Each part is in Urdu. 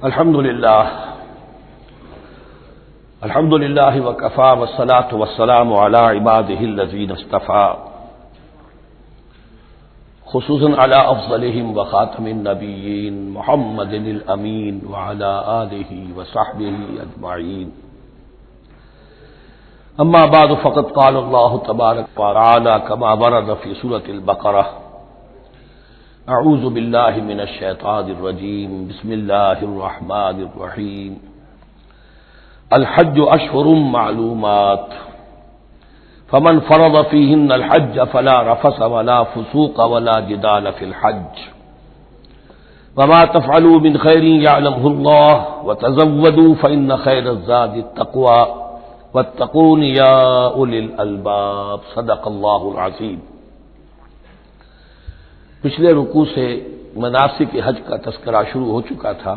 الحمد للہ وکفى والصلاة والسلام على عباده الذین اصطفى خصوصا على افضلهم وخاتم النبیین محمد الامین وعلى آلہ وصحبہ اجمعین. اما بعد فقد قال اللہ تبارک وتعالی كما ورد في سورة البقرہ: اعوذ باللہ من الشیطان الرجیم بسم اللہ الرحمن الرحیم. الحج اشہر معلومات فمن فرض فیہن الحج فلا رفث ولا فسوق ولا جدال فی الحج وما تفعلوا من خیر یعلمہ اللہ وتزودوا فإن خیر الزاد التقوی واتقون یا اولی الالباب. صدق اللہ العظیم. پچھلے رکوع سے مناسک حج کا تذکرہ شروع ہو چکا تھا،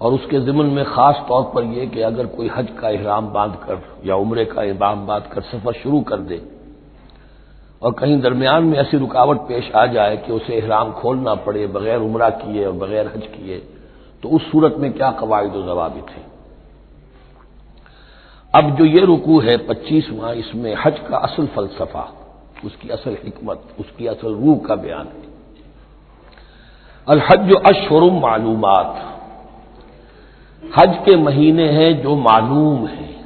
اور اس کے ضمن میں خاص طور پر یہ کہ اگر کوئی حج کا احرام باندھ کر یا عمرے کا احرام باندھ کر سفر شروع کر دے اور کہیں درمیان میں ایسی رکاوٹ پیش آ جائے کہ اسے احرام کھولنا پڑے بغیر عمرہ کیے اور بغیر حج کیے، تو اس صورت میں کیا قواعد و ضوابط ہیں. اب جو یہ رکوع ہے 25واں، اس میں حج کا اصل فلسفہ، اس کی اصل حکمت، اس کی اصل روح کا بیان ہے. الحج اشہر معلومات، حج کے مہینے ہیں جو معلوم ہیں،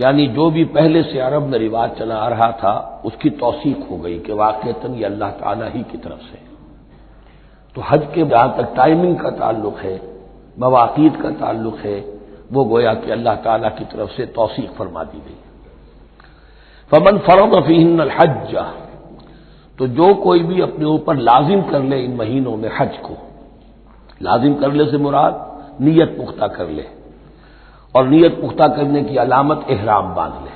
یعنی جو بھی پہلے سے عرب میں رواج چلا آ رہا تھا اس کی توثیق ہو گئی کہ واقعتاً یہ اللہ تعالیٰ ہی کی طرف سے. تو حج کے جہاں تک ٹائمنگ کا تعلق ہے، مواقیت کا تعلق ہے، وہ گویا کہ اللہ تعالیٰ کی طرف سے توثیق فرما دی گئی. فمن فرض فیہن الحج، تو جو کوئی بھی اپنے اوپر لازم کر لے ان مہینوں میں حج کو، لازم کر لے سے مراد نیت پختہ کر لے، اور نیت پختہ کرنے کی علامت احرام باندھ لے.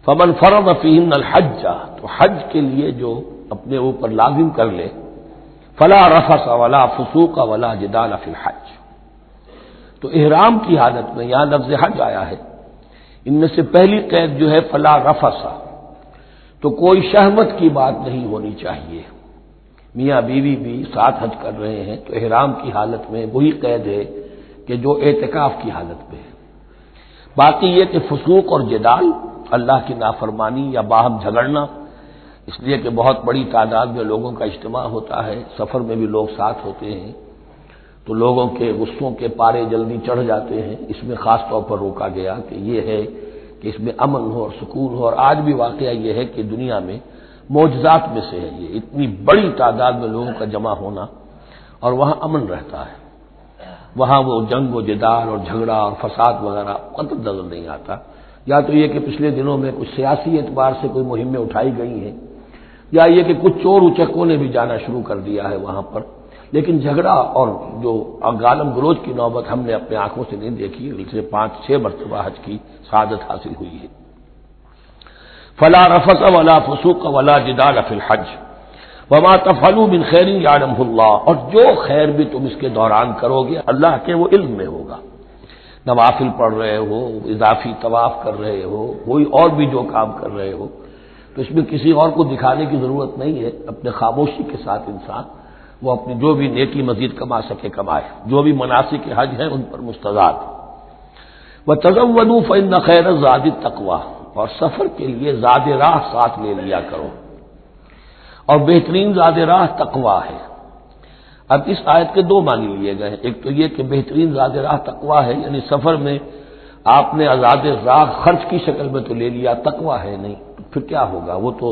فمن فرض فیہن الحج، تو حج کے لیے جو اپنے اوپر لازم کر لے، فلا رفث ولا فسوق ولا جدال فی الحج. تو احرام کی حالت میں یہاں لفظ حج آیا ہے، ان میں سے پہلی قید جو ہے فلا رفث، تو کوئی شہوت کی بات نہیں ہونی چاہیے. میاں بیوی بھی ساتھ حج کر رہے ہیں تو احرام کی حالت میں وہی قید ہے کہ جو اعتکاف کی حالت میں ہے. باقی یہ کہ فسوق اور جدال، اللہ کی نافرمانی یا باہم جھگڑنا، اس لیے کہ بہت بڑی تعداد میں لوگوں کا اجتماع ہوتا ہے، سفر میں بھی لوگ ساتھ ہوتے ہیں، تو لوگوں کے غصوں کے پارے جلدی چڑھ جاتے ہیں. اس میں خاص طور پر روکا گیا کہ یہ ہے کہ اس میں امن ہو اور سکون ہو. اور آج بھی واقعہ یہ ہے کہ دنیا میں معجزات میں سے ہے یہ اتنی بڑی تعداد میں لوگوں کا جمع ہونا، اور وہاں امن رہتا ہے، وہاں وہ جنگ و جدال اور جھگڑا اور فساد وغیرہ قطع نظر نہیں آتا. یا تو یہ کہ پچھلے دنوں میں کچھ سیاسی اعتبار سے کوئی مہمیں اٹھائی گئی ہیں، یا یہ کہ کچھ چور اچکوں نے بھی جانا شروع کر دیا ہے وہاں پر، لیکن جھگڑا اور جو گالم گلوچ کی نوبت ہم نے اپنے آنکھوں سے نہیں دیکھی. اسے 5-6 مرتبہ حج کی سعادت حاصل ہوئی ہے. فلا رفث ولا فسوق ولا جدال فی الحج وما تفعلوا من خیر یعلمہ اللہ، اور جو خیر بھی تم اس کے دوران کرو گے اللہ کے وہ علم میں ہوگا. نوافل پڑھ رہے ہو، اضافی طواف کر رہے ہو، کوئی اور بھی جو کام کر رہے ہو، تو اس میں کسی اور کو دکھانے کی ضرورت نہیں ہے. اپنے خاموشی کے ساتھ انسان وہ اپنی جو بھی نیکی مزید کما سکے کمائے. جو بھی مناسک حج ہیں ان پر مستزاد. وَتَزَوَّدُوا فَإِنَّ خَيْرَ الزَّادِ التَّقْوَىٰ، اور سفر کے لیے زاد راہ ساتھ لے لیا کرو، اور بہترین زاد راہ تقویٰ ہے. اب اس آیت کے 2 معنی لیے گئے ہیں. ایک تو یہ کہ بہترین زاد راہ تقویٰ ہے، یعنی سفر میں آپ نے آزاد راہ خرچ کی شکل میں تو لے لیا، تقویٰ ہے نہیں، تو پھر کیا ہوگا؟ وہ تو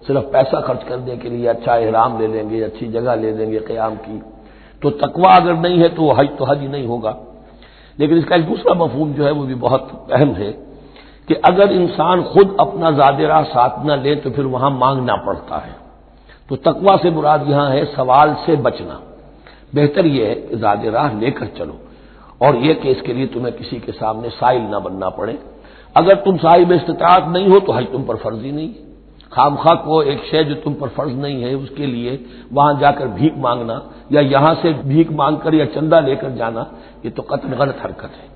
صرف پیسہ خرچ کرنے کے لیے اچھا احرام لے لیں گے، اچھی جگہ لے لیں گے قیام کی، تو تقویٰ اگر نہیں ہے تو وہ حج تو حج ہی نہیں ہوگا. لیکن اس کا ایک دوسرا مفہوم جو ہے وہ بھی بہت اہم ہے کہ اگر انسان خود اپنا زاد راہ ساتھ نہ لے تو پھر وہاں مانگنا پڑتا ہے. تو تقویٰ سے مراد یہاں ہے سوال سے بچنا. بہتر یہ ہے کہ زاد راہ لے کر چلو، اور یہ کہ اس کے لیے تمہیں کسی کے سامنے سائل نہ بننا پڑے. اگر تم صاحب استطاعت نہیں ہو تو حج تم پر فرض ہی نہیں ہے. خامخواہ کو ایک شے جو تم پر فرض نہیں ہے اس کے لیے وہاں جا کر بھیک مانگنا، یا یہاں سے بھیک مانگ کر یا چندہ لے کر جانا، یہ تو قطعاً غلط حرکت ہے.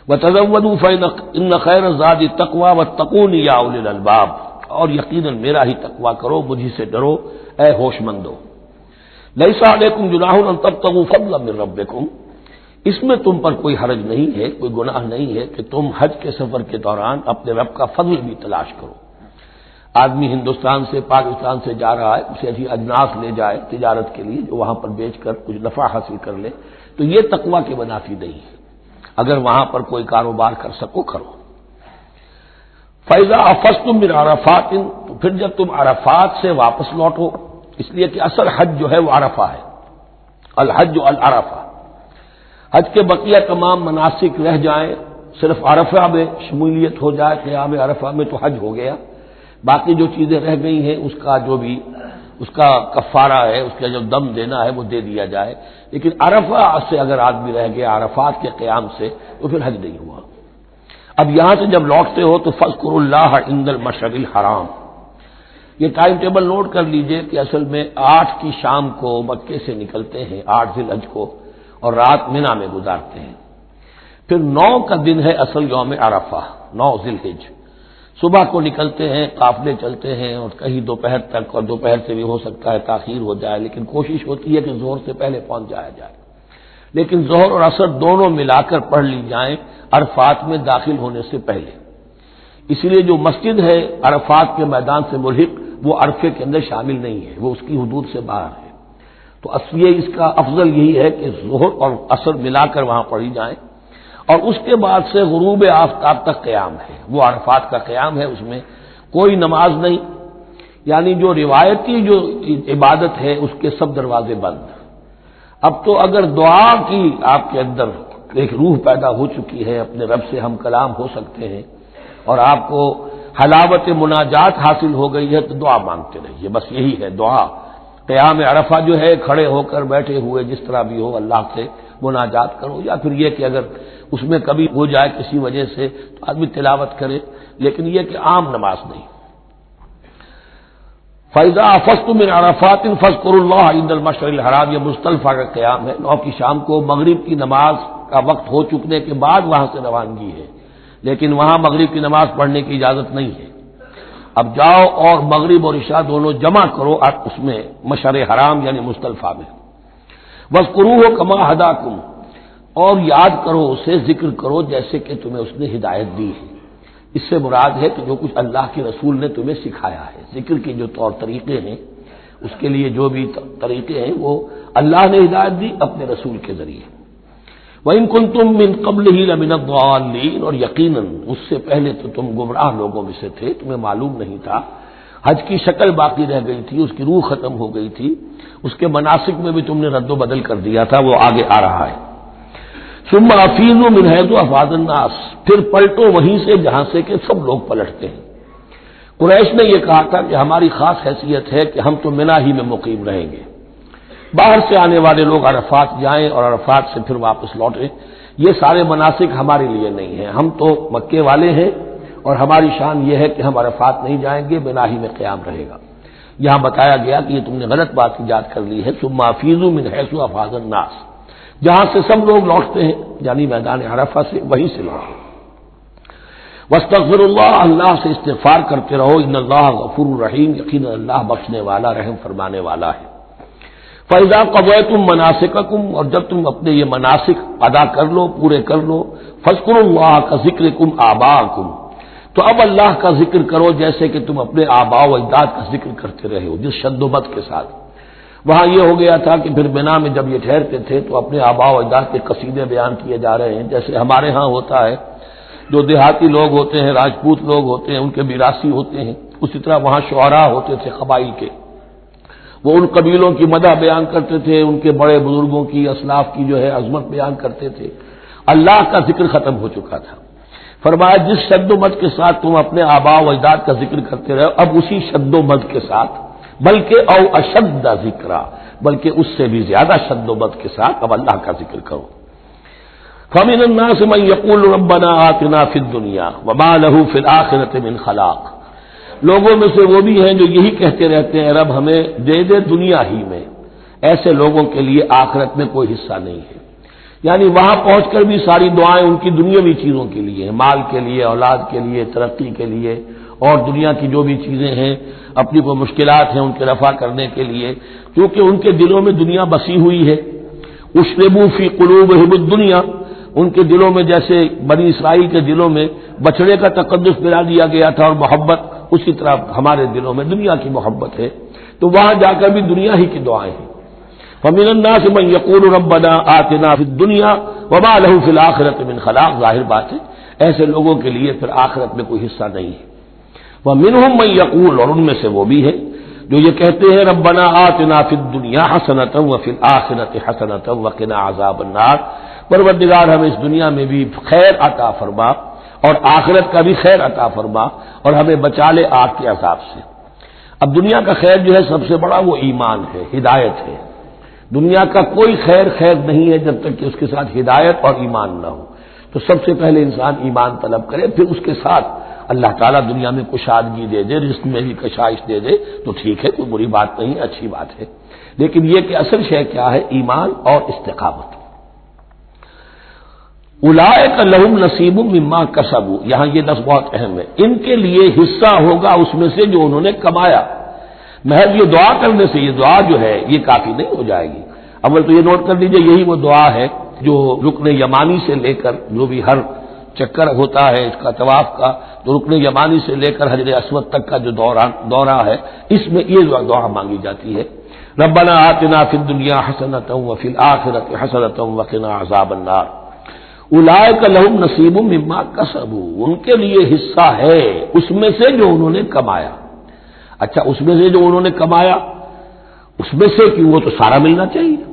وَتَزَوَّدُوا فَإِنَّ خَيْرَ الزَّادِ التَّقْوَىٰ وَاتَّقُونِ يَا أُولِي الْأَلْبَابِ، اور یقیناً میرا ہی تقویٰ کرو، مجھ ہی سے ڈرو اے ہوش مندو. لیس علیکم جناح ان تبتغوا فضلا من ربکم، اس میں تم پر کوئی حرج نہیں ہے، کوئی گناہ نہیں ہے کہ تم حج کے سفر کے دوران اپنے رب کا فضل بھی تلاش کرو۔ آدمی ہندوستان سے پاکستان سے جا رہا ہے، اسے ایسی اجناس لے جائے تجارت کے لیے جو وہاں پر بیچ کر کچھ نفع حاصل کر لے، تو یہ تقویٰ کے منافی نہیں ہے۔ اگر وہاں پر کوئی کاروبار کر سکو کرو۔ فَإِذَا أَفَضْتُم مِّنْ عَرَفَاتٍ، تو پھر جب تم عرفات سے واپس لوٹو، اس لیے کہ اصل حج جو ہے وہ عرفہ ہے، الحج العرفہ۔ حج کے بقیہ تمام مناسک رہ جائیں، صرف عرفہ میں شمولیت ہو جائے، قیام عرفہ میں تو حج ہو گیا، باقی جو چیزیں رہ گئی ہیں اس کا جو بھی اس کا کفارہ ہے، اس کا جو دم دینا ہے وہ دے دیا جائے، لیکن عرفہ سے اگر آدمی رہ گیا عرفات کے قیام سے تو پھر حج نہیں ہوا۔ اب یہاں سے جب لوٹتے ہو تو فاذکروا اللہ عند المشعر الحرام، یہ ٹائم ٹیبل نوٹ کر لیجئے کہ اصل میں 8 کی شام کو مکے سے نکلتے ہیں 8 ذی الحج کو، اور رات مینا میں گزارتے ہیں۔ پھر 9 کا دن ہے اصل یوم عرفہ، 9 ذی الحج، صبح کو نکلتے ہیں، قافلے چلتے ہیں اور کہیں دوپہر تک، اور دوپہر سے بھی ہو سکتا ہے تاخیر ہو جائے، لیکن کوشش ہوتی ہے کہ ظہر سے پہلے پہنچ جایا جائے، لیکن ظہر اور عصر دونوں ملا کر پڑھ لی جائیں عرفات میں داخل ہونے سے پہلے۔ اس لیے جو مسجد ہے عرفات کے میدان سے ملحق وہ عرفے کے اندر شامل نہیں ہے، وہ اس کی حدود سے باہر ہے، تو اصل اس کا افضل یہی ہے کہ ظہر اور عصر ملا کر وہاں پڑھی جائیں، اور اس کے بعد سے غروب آفتاب تک قیام ہے، وہ عرفات کا قیام ہے، اس میں کوئی نماز نہیں، یعنی جو روایتی جو عبادت ہے اس کے سب دروازے بند۔ اب تو اگر دعا کی آپ کے اندر ایک روح پیدا ہو چکی ہے، اپنے رب سے ہم کلام ہو سکتے ہیں، اور آپ کو حلاوت مناجات حاصل ہو گئی ہے، تو دعا مانگتے رہیے، بس یہی ہے دعا۔ قیام عرفہ جو ہے کھڑے ہو کر بیٹھے ہوئے جس طرح بھی ہو اللہ سے مناجات کرو، یا پھر یہ کہ اگر اس میں کبھی ہو جائے کسی وجہ سے تو آدمی تلاوت کرے، لیکن یہ کہ عام نماز نہیں۔ فَإِذَا أَفَضْتُم مِّنْ عَرَفَاتٍ فاذكروا اللَّهَ عند المشعر الحرام، یہ مزدلفہ کا قیام ہے، 9 کی شام کو مغرب کی نماز کا وقت ہو چکنے کے بعد وہاں سے روانگی ہے، لیکن وہاں مغرب کی نماز پڑھنے کی اجازت نہیں ہے۔ اب جاؤ اور مغرب اور عشاء دونوں جمع کرو اس میں مشعر حرام یعنی مزدلفہ میں۔ وَاذْكُرُوهُ كَمَا هَدَاكُمْ، اور یاد کرو اسے، ذکر کرو جیسے کہ تمہیں اس نے ہدایت دی ہے۔ اس سے مراد ہے کہ جو کچھ اللہ کے رسول نے تمہیں سکھایا ہے، ذکر کے جو طور طریقے ہیں، اس کے لیے جو بھی طریقے ہیں وہ اللہ نے ہدایت دی اپنے رسول کے ذریعے۔ وَإِن كُنتُم مِّن قَبْلِهِ لَمِنَ الضَّالِّينَ، اور یقیناً اس سے پہلے تو تم گمراہ لوگوں میں سے تھے، تمہیں معلوم نہیں تھا، حج کی شکل باقی رہ گئی تھی، اس کی روح ختم ہو گئی تھی، اس کے مناسک میں بھی تم نے رد و بدل کر دیا تھا، وہ آگے آ رہا ہے۔ ثم افیضوا من حیث افاض الناس، پھر پلٹو وہیں سے جہاں سے کہ سب لوگ پلٹتے ہیں۔ قریش نے یہ کہا تھا کہ ہماری خاص حیثیت ہے کہ ہم تو منا ہی میں مقیم رہیں گے، باہر سے آنے والے لوگ عرفات جائیں اور عرفات سے پھر واپس لوٹیں، یہ سارے مناسک ہمارے لیے نہیں ہیں، ہم تو مکے والے ہیں اور ہماری شان یہ ہے کہ ہم عرفات نہیں جائیں گے، منا ہی میں قیام رہے گا۔ یہاں بتایا گیا کہ یہ تم نے غلط بات ایجاد کر لی ہے، ثم افیضوا من حیث افاض الناس، جہاں سے سب لوگ لوٹتے ہیں یعنی میدان عرفہ سے، وہیں سے لوٹیں۔ واستغفر اللہ، اللہ سے استغفار کرتے رہو، ان اللہ غفور رحیم، یقینا اللہ بخشنے والا رحم فرمانے والا ہے۔ فَإِذَا قَضَيْتُم مَّنَاسِكَكُمْ، اور جب تم اپنے یہ مناسک ادا کر لو، پورے کر لو، فاذكروا اللہ كذکرکم آباءکم، تو اب اللہ کا ذکر کرو جیسے کہ تم اپنے آباء و اجداد کا ذکر کرتے رہے ہو، جس شد و بد کے ساتھ۔ وہاں یہ ہو گیا تھا کہ پھر بنا میں جب یہ ٹھہرتے تھے تو اپنے آباء و اجداد کے قصیدے بیان کیے جا رہے ہیں، جیسے ہمارے ہاں ہوتا ہے، جو دیہاتی لوگ ہوتے ہیں، راجپوت لوگ ہوتے ہیں، ان کے میراثی ہوتے ہیں، اسی طرح وہاں شعراء ہوتے تھے قبائل کے، وہ ان قبیلوں کی مدح بیان کرتے تھے، ان کے بڑے بزرگوں کی، اسلاف کی جو ہے عظمت بیان کرتے تھے۔ اللہ کا ذکر ختم ہو چکا تھا، فرمایا جس شد و مد کے ساتھ تم اپنے آباء و اجداد کا ذکر کرتے رہے، اب اسی شد و مد کے ساتھ، بلکہ او اشد ذکرا، بلکہ اس سے بھی زیادہ شد و مد کے ساتھ اب اللہ کا ذکر کرو۔ فَمِنَ النَّاسِ مَن يَقُولُ رَبَّنَا آتِنَا فِي الدُّنْيَا وَمَا لَهُ فِي الْآخِرَةِ مِنْ خَلَاقٍ، لوگوں میں سے وہ بھی ہیں جو یہی کہتے رہتے ہیں رب ہمیں دے دے دنیا ہی میں، ایسے لوگوں کے لیے آخرت میں کوئی حصہ نہیں ہے، یعنی وہاں پہنچ کر بھی ساری دعائیں ان کی دنیاوی چیزوں کے لیے ہیں، مال کے لیے، اولاد کے لیے، ترقی کے لیے، اور دنیا کی جو بھی چیزیں ہیں، اپنی کوئی مشکلات ہیں ان کے رفع کرنے کے لیے، کیونکہ ان کے دلوں میں دنیا بسی ہوئی ہے۔ اشربوا فی قلوبہم الدنیا، ان کے دلوں میں جیسے بنی اسرائیل کے دلوں میں بچڑے کا تقدس ملا دیا گیا تھا اور محبت، اسی طرح ہمارے دلوں میں دنیا کی محبت ہے، تو وہاں جا کر بھی دنیا ہی کی دعائیں ہیں۔ فَمِنَ النَّاسِ مَن يَقُولُ رَبَّنَا آتِنَا فِي الدُّنْيَا وَمَا لَهُ فِي الْآخِرَةِ مِنْ خَلَاقٍ، ظاہر بات ہے ایسے لوگوں کے لیے پھر آخرت میں کوئی حصہ نہیں ہے۔ وَمِنْهُم مَن يَقُولُ، اور ان میں سے وہ بھی ہے جو یہ کہتے ہیں ربنا آتنا فی الدنیا حسنۃ وفی الآخرۃ حسنۃ وقنا عذاب النار، پروردگار ہمیں اس دنیا میں بھی خیر عطا فرما اور آخرت کا بھی خیر عطا فرما اور ہمیں بچا لے آگ کے عذاب سے۔ اب دنیا کا خیر جو ہے سب سے بڑا وہ ایمان ہے، ہدایت ہے۔ دنیا کا کوئی خیر نہیں ہے جب تک کہ اس کے ساتھ ہدایت اور ایمان نہ ہو، تو سب سے پہلے انسان ایمان طلب کرے، پھر اس کے ساتھ اللہ تعالیٰ دنیا میں کشادگی دے دے، رزق میں بھی کشائش دے دے تو ٹھیک ہے، کوئی بری بات نہیں، اچھی بات ہے، لیکن یہ کہ اصل شے کیا ہے؟ ایمان اور استقامت۔ اولئک لہم نصیب مما کسبوا، یہاں یہ لفظ بہت اہم ہے، ان کے لیے حصہ ہوگا اس میں سے جو انہوں نے کمایا۔ محض یہ دعا کرنے سے یہ دعا جو ہے یہ کافی نہیں ہو جائے گی۔ اول تو یہ نوٹ کر لیجئے یہی وہ دعا ہے جو رکن یمانی سے لے کر جو بھی ہر چکر ہوتا ہے اس کا طواف کا، تو رکن یمانی سے لے کر حجر اسود تک کا جو دورہ ہے، اس میں یہ دعا مانگی جاتی ہے، ربنا آتنا فی الدنیا حسنۃ وفی الآخرۃ حسنۃ وقنا عذاب النار۔ اولئک لہم نصیب مما کسبوا، ان کے لیے حصہ ہے اس میں سے جو انہوں نے کمایا۔ اچھا، اس میں سے جو انہوں نے کمایا، اس میں سے کہ وہ تو سارا ملنا چاہیے،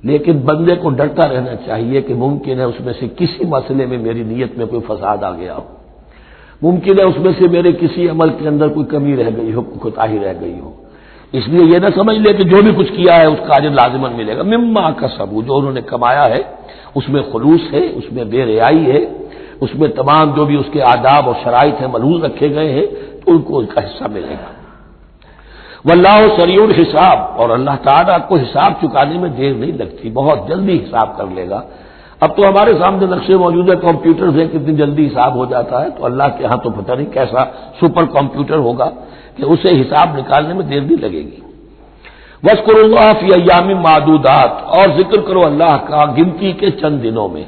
لیکن بندے کو ڈرتا رہنا چاہیے کہ ممکن ہے اس میں سے کسی مسئلے میں میری نیت میں کوئی فساد آ گیا ہو، ممکن ہے اس میں سے میرے کسی عمل کے اندر کوئی کمی رہ گئی ہو، کوئی کوتاہی رہ گئی ہو، اس لیے یہ نہ سمجھ لے کہ جو بھی کچھ کیا ہے اس کا اجر لازماً ملے گا۔ مما کسبوا، جو انہوں نے کمایا ہے اس میں خلوص ہے، اس میں بے رعائی ہے، اس میں تمام جو بھی اس کے آداب اور شرائط ہیں ملحوظ رکھے گئے ہیں، تو ان کو اس کا حصہ ملے گا۔ واللہ سریع الحساب، اور اللہ تعالیٰ کو حساب چکانے میں دیر نہیں لگتی، بہت جلدی حساب کر لے گا۔ اب تو ہمارے سامنے نقشے موجود ہے، کمپیوٹرز ہیں، کتنی جلدی حساب ہو جاتا ہے، تو اللہ کے ہاں تو پتہ نہیں کیسا سپر کمپیوٹر ہوگا کہ اسے حساب نکالنے میں دیر نہیں لگے گی۔ وَاذْكُرُوا اللَّهَ فِي أَيَّامٍ مَّعْدُودَاتٍ، اور ذکر کرو اللہ کا گنتی کے چند دنوں میں۔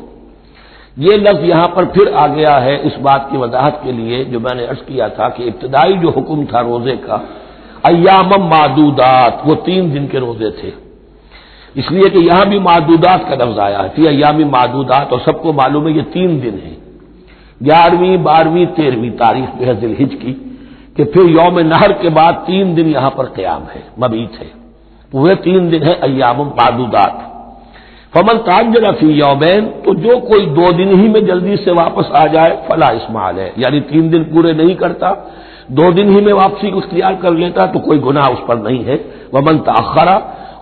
یہ لفظ یہاں پر پھر آ گیا ہے اس بات کی وضاحت کے لیے جو میں نے عرض کیا تھا کہ ابتدائی جو حکم تھا روزے کا، ایام معدودات، وہ 3 دن کے روزے تھے، اس لیے کہ یہاں بھی معدودات کا لفظ آیا ہے، فی ایام معدودات، اور سب کو معلوم ہے یہ 3 دن ہیں، 11ویں 12ویں 13ویں تاریخ جو ہے ذی الحجہ کی، کہ پھر یوم نحر کے بعد 3 دن یہاں پر قیام ہے، مبیت ہے، وہ 3 دن ہے ایام معدودات۔ فمن تعجل فی یومین، تو جو کوئی 2 دن ہی میں جلدی سے واپس آ جائے فلا اسم علیہ، یعنی 3 دن پورے نہیں کرتا، 2 دن ہی میں واپسی کو اختیار کر لیتا تو کوئی گناہ اس پر نہیں ہے۔ ومن تأخر،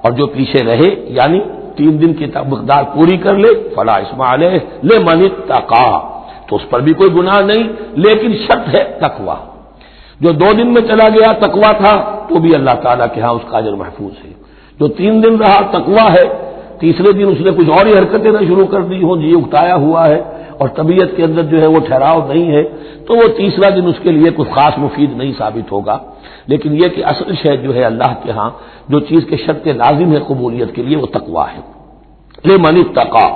اور جو پیچھے رہے یعنی 3 دن کی مقدار پوری کر لے فلا اسم علیہ لمن اتقى، تو اس پر بھی کوئی گناہ نہیں، لیکن شرط ہے تقوی۔ جو 2 دن میں چلا گیا تقوی تھا تو بھی اللہ تعالیٰ کے ہاں اس کا اجر محفوظ ہے، جو 3 دن رہا تقوی ہے، تیسرے دن اس نے کچھ اور ہی حرکتیں نہ شروع کر دی ہوں، جی اکتایا ہوا ہے اور طبیعت کے اندر جو ہے وہ ٹھہراؤ نہیں ہے، تو وہ تیسرا دن اس کے لیے کچھ خاص مفید نہیں ثابت ہوگا، لیکن یہ کہ اصل شے جو ہے اللہ کے ہاں جو چیز کے شرط لازم ہے قبولیت کے لیے وہ تقوی ہے۔ لمن اتقى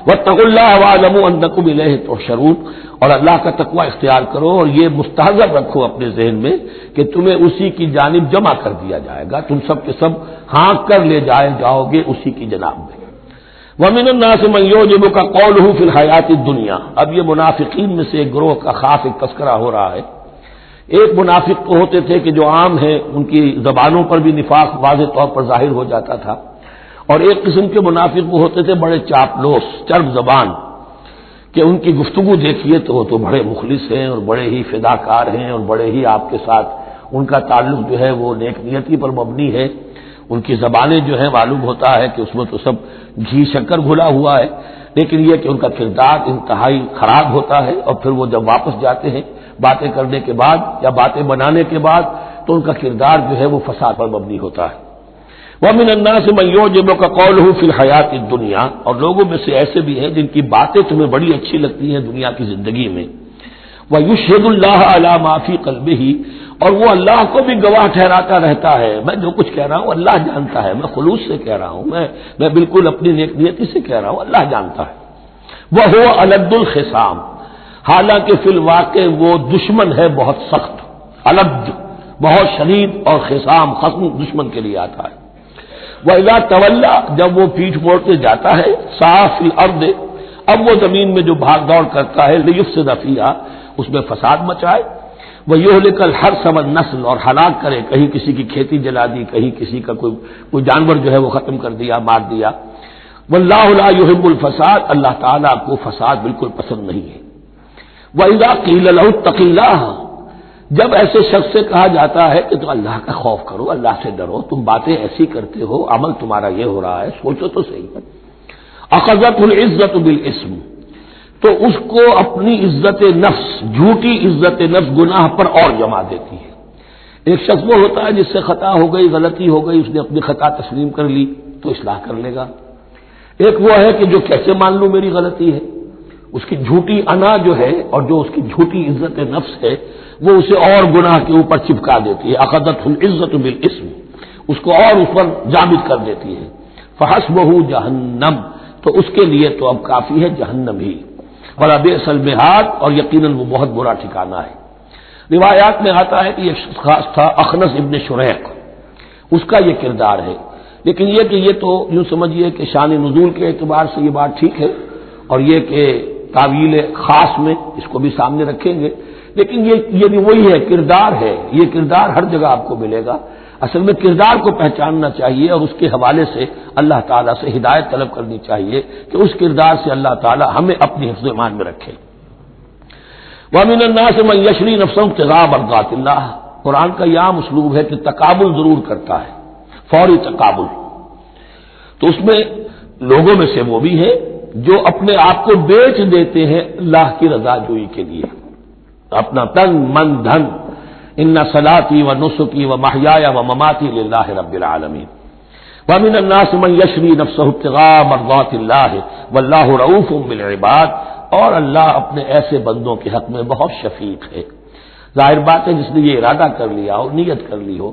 واتقوا الله واعلموا انکم الیہ تحشرون، اور اللہ کا تقوی اختیار کرو اور یہ مستحضر رکھو اپنے ذہن میں کہ تمہیں اسی کی جانب جمع کر دیا جائے گا، تم سب کے سب ہانک کر لے جاؤ گے اسی کی جناب میں۔ وَمِنَ النَّاسِ مَن يُعْجِبُكَ قَوْلُهُ فِي الْحَيَاةِ الدُّنْيَا، اب یہ منافقین میں سے ایک گروہ کا خاص ایک تذکرہ ہو رہا ہے۔ ایک منافق تو ہوتے تھے کہ جو عام ہیں، ان کی زبانوں پر بھی نفاق واضح طور پر ظاہر ہو جاتا تھا، اور ایک قسم کے منافق وہ ہوتے تھے بڑے چاپلوس، چرب زبان، کہ ان کی گفتگو دیکھیے تو وہ تو بڑے مخلص ہیں اور بڑے ہی فداکار ہیں اور بڑے ہی آپ کے ساتھ ان کا تعلق جو ہے وہ نیک نیتی پر مبنی ہے، ان کی زبانیں جو ہیں معلوم ہوتا ہے کہ اس میں تو سب گھی شکر گھلا ہوا ہے، لیکن یہ کہ ان کا کردار انتہائی خراب ہوتا ہے، اور پھر وہ جب واپس جاتے ہیں باتیں کرنے کے بعد یا باتیں بنانے کے بعد تو ان کا کردار جو ہے وہ فساد پر مبنی ہوتا ہے۔ وَمِنَ النَّاسِ مَن يُعْجِبُكَ قَوْلُهُ فِي الْحَيَاةِ الدُّنْيَا، اور لوگوں میں سے ایسے بھی ہیں جن کی باتیں تمہیں بڑی اچھی لگتی ہیں دنیا کی زندگی میں، وَيُشْهِدُ اللَّهَ عَلَى مَا فِي قَلْبِهِ، اور وہ اللہ کو بھی گواہ ٹھہراتا رہتا ہے، میں جو کچھ کہہ رہا ہوں اللہ جانتا ہے، میں خلوص سے کہہ رہا ہوں، میں بالکل اپنی نیک نیتی سے کہہ رہا ہوں، اللہ جانتا ہے۔ وَهُوَ أَلَدُّ الْخِصَامِ، حالانکہ فی الواقع وہ دشمن ہے بہت سخت، الد بہت شدید، اور خصام خصم دشمن کے لیے آتا ہے۔ وَإِذَا تَوَلَّى، جب وہ پیٹھ موڑ کے جاتا ہے، سعى فِي الْأَرْضِ، اب وہ زمین میں جو بھاگ دوڑ کرتا ہے، لِيُفْسِدَ فِيهَا، اس میں فساد مچائے، وَيُهْلِكَ الْحَرْثَ وَالنَّسْلَ، اور ہلاک کرے، کہیں کسی کی کھیتی جلا دی، کہیں کسی کا کوئی جانور جو ہے وہ ختم کر دیا، مار دیا۔ وَاللَّهُ لَا يُحِبُّ الْفَسَادَ، اللہ تعالیٰ کو فساد بالکل پسند نہیں ہے۔ وَإِذَا قِيلَ لَهُ اتَّقِ اللَّهَ، جب ایسے شخص سے کہا جاتا ہے کہ تو اللہ کا خوف کرو، اللہ سے ڈرو، تم باتیں ایسی کرتے ہو، عمل تمہارا یہ ہو رہا ہے، سوچو تو صحیح۔ أَخَذَتْهُ الْعِزَّةُ بِالْإِثْمِ، تو اس کو اپنی عزت نفس، جھوٹی عزت نفس گناہ پر اور جما دیتی ہے۔ ایک شخص وہ ہوتا ہے جس سے خطا ہو گئی، غلطی ہو گئی، اس نے اپنی خطا تسلیم کر لی تو اصلاح کر لے گا۔ ایک وہ ہے کہ جو کیسے مان لوں میری غلطی ہے، اس کی جھوٹی انا جو ہے اور جو اس کی جھوٹی عزت نفس ہے وہ اسے اور گناہ کے اوپر چپکا دیتی ہے۔ أَخَذَتْهُ الْعِزَّةُ بِالْإِثْمِ، اس کو اور اس پر جامد کر دیتی ہے۔ فَحَسْبُهُ جَهَنَّمَ، تو اس کے لیے تو اب کافی ہے جہنم ہی۔ وَلَبِئْسَ الْمِہَادُ، اور یقیناً وہ بہت برا ٹھکانہ ہے۔ روایات میں آتا ہے کہ یہ شخص خاص تھا اخنس ابن شریق، اس کا یہ کردار ہے، لیکن یہ کہ یہ تو یوں سمجھیے کہ شان نزول کے اعتبار سے یہ بات ٹھیک ہے، اور یہ کہ تعویل خاص میں اس کو بھی سامنے رکھیں گے، لیکن یہ بھی وہی ہے، کردار ہے، یہ کردار ہر جگہ آپ کو ملے گا۔ اصل میں کردار کو پہچاننا چاہیے اور اس کے حوالے سے اللہ تعالیٰ سے ہدایت طلب کرنی چاہیے کہ اس کردار سے اللہ تعالیٰ ہمیں اپنی حفظ ایمان میں رکھے۔ وَمِنَ النَّاسِ مَن يَشْرِي نَفْسَهُ ابْتِغَاءَ مَرْضَاتِ اللَّهِ، قرآن کا یہ عام اسلوب ہے کہ تقابل ضرور کرتا ہے، فوری تقابل، تو اس میں لوگوں میں سے وہ بھی ہیں جو اپنے آپ کو بیچ دیتے ہیں اللہ کی رضا جوئی کے لیے، اپنا تن من دھن، ان صلاتی و نسکی و محیای و مماتی للہ رب العالمین۔ ومن الناس من یشری نفسہ ابتغاء مرضات اللہ واللہ رؤوف بالعباد، اور اللہ اپنے ایسے بندوں کے حق میں بہت شفیق ہے۔ ظاہر بات ہے جس نے یہ ارادہ کر لیا ہو، نیت کر لی ہو،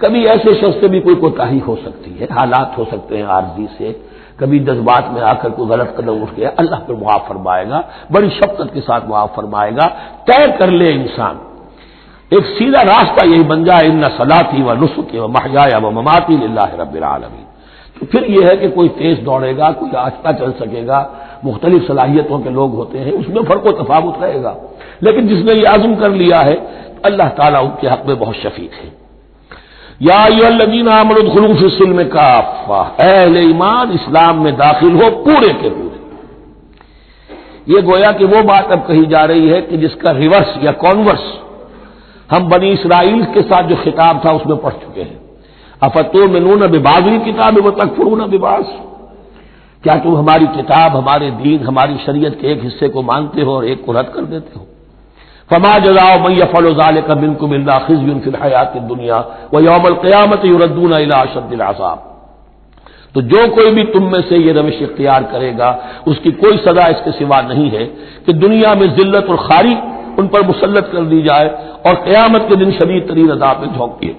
کبھی ایسے شخص سے بھی کوئی کوتاہی ہو سکتی ہے، حالات ہو سکتے ہیں عارضی سے، کبھی جذبات میں آ کر کوئی غلط قدم اٹھ گیا، اللہ پھر معاف فرمائے گا، بڑی شفقت کے ساتھ معاف فرمائے گا۔ طے کر لے انسان، ایک سیدھا راستہ یہی بن جائے، ان صلاتی و نسکی و محیای و مماتی للہ رب العالمین، تو پھر یہ ہے کہ کوئی تیز دوڑے گا، کوئی آہستہ چل سکے گا، مختلف صلاحیتوں کے لوگ ہوتے ہیں، اس میں فرق و تفاوت رہے گا، لیکن جس نے یہ عزم کر لیا ہے اللہ تعالیٰ ان کے حق میں بہت شفیق ہے۔ یا ایھا الذین آمنوا ادخلوا فی السلم کافہ، اے اہل ایمان اسلام میں داخل ہو پورے کے پورے۔ یہ گویا کہ وہ بات اب کہی جا رہی ہے کہ جس کا ریورس یا کانورس ہم بنی اسرائیل کے ساتھ جو خطاب تھا اس میں پڑھ چکے ہیں۔ افتؤمنون ببعض الکتاب وتکفرون ببعض، کیا تم ہماری کتاب، ہمارے دین، ہماری شریعت کے ایک حصے کو مانتے ہو اور ایک کو رد کر دیتے ہو؟ فما جزاء من يفعل ذلك منكم الا خزي في الحياة الدنيا ويوم القيامة يردون الى اشد العذاب، تو جو کوئی بھی تم میں سے یہ روش اختیار کرے گا اس کی کوئی سزا اس کے سوا نہیں ہے کہ دنیا میں ذلت اور خواری ان پر مسلط کر دی جائے اور قیامت کے دن شدید ترین عذاب میں جھونکیے۔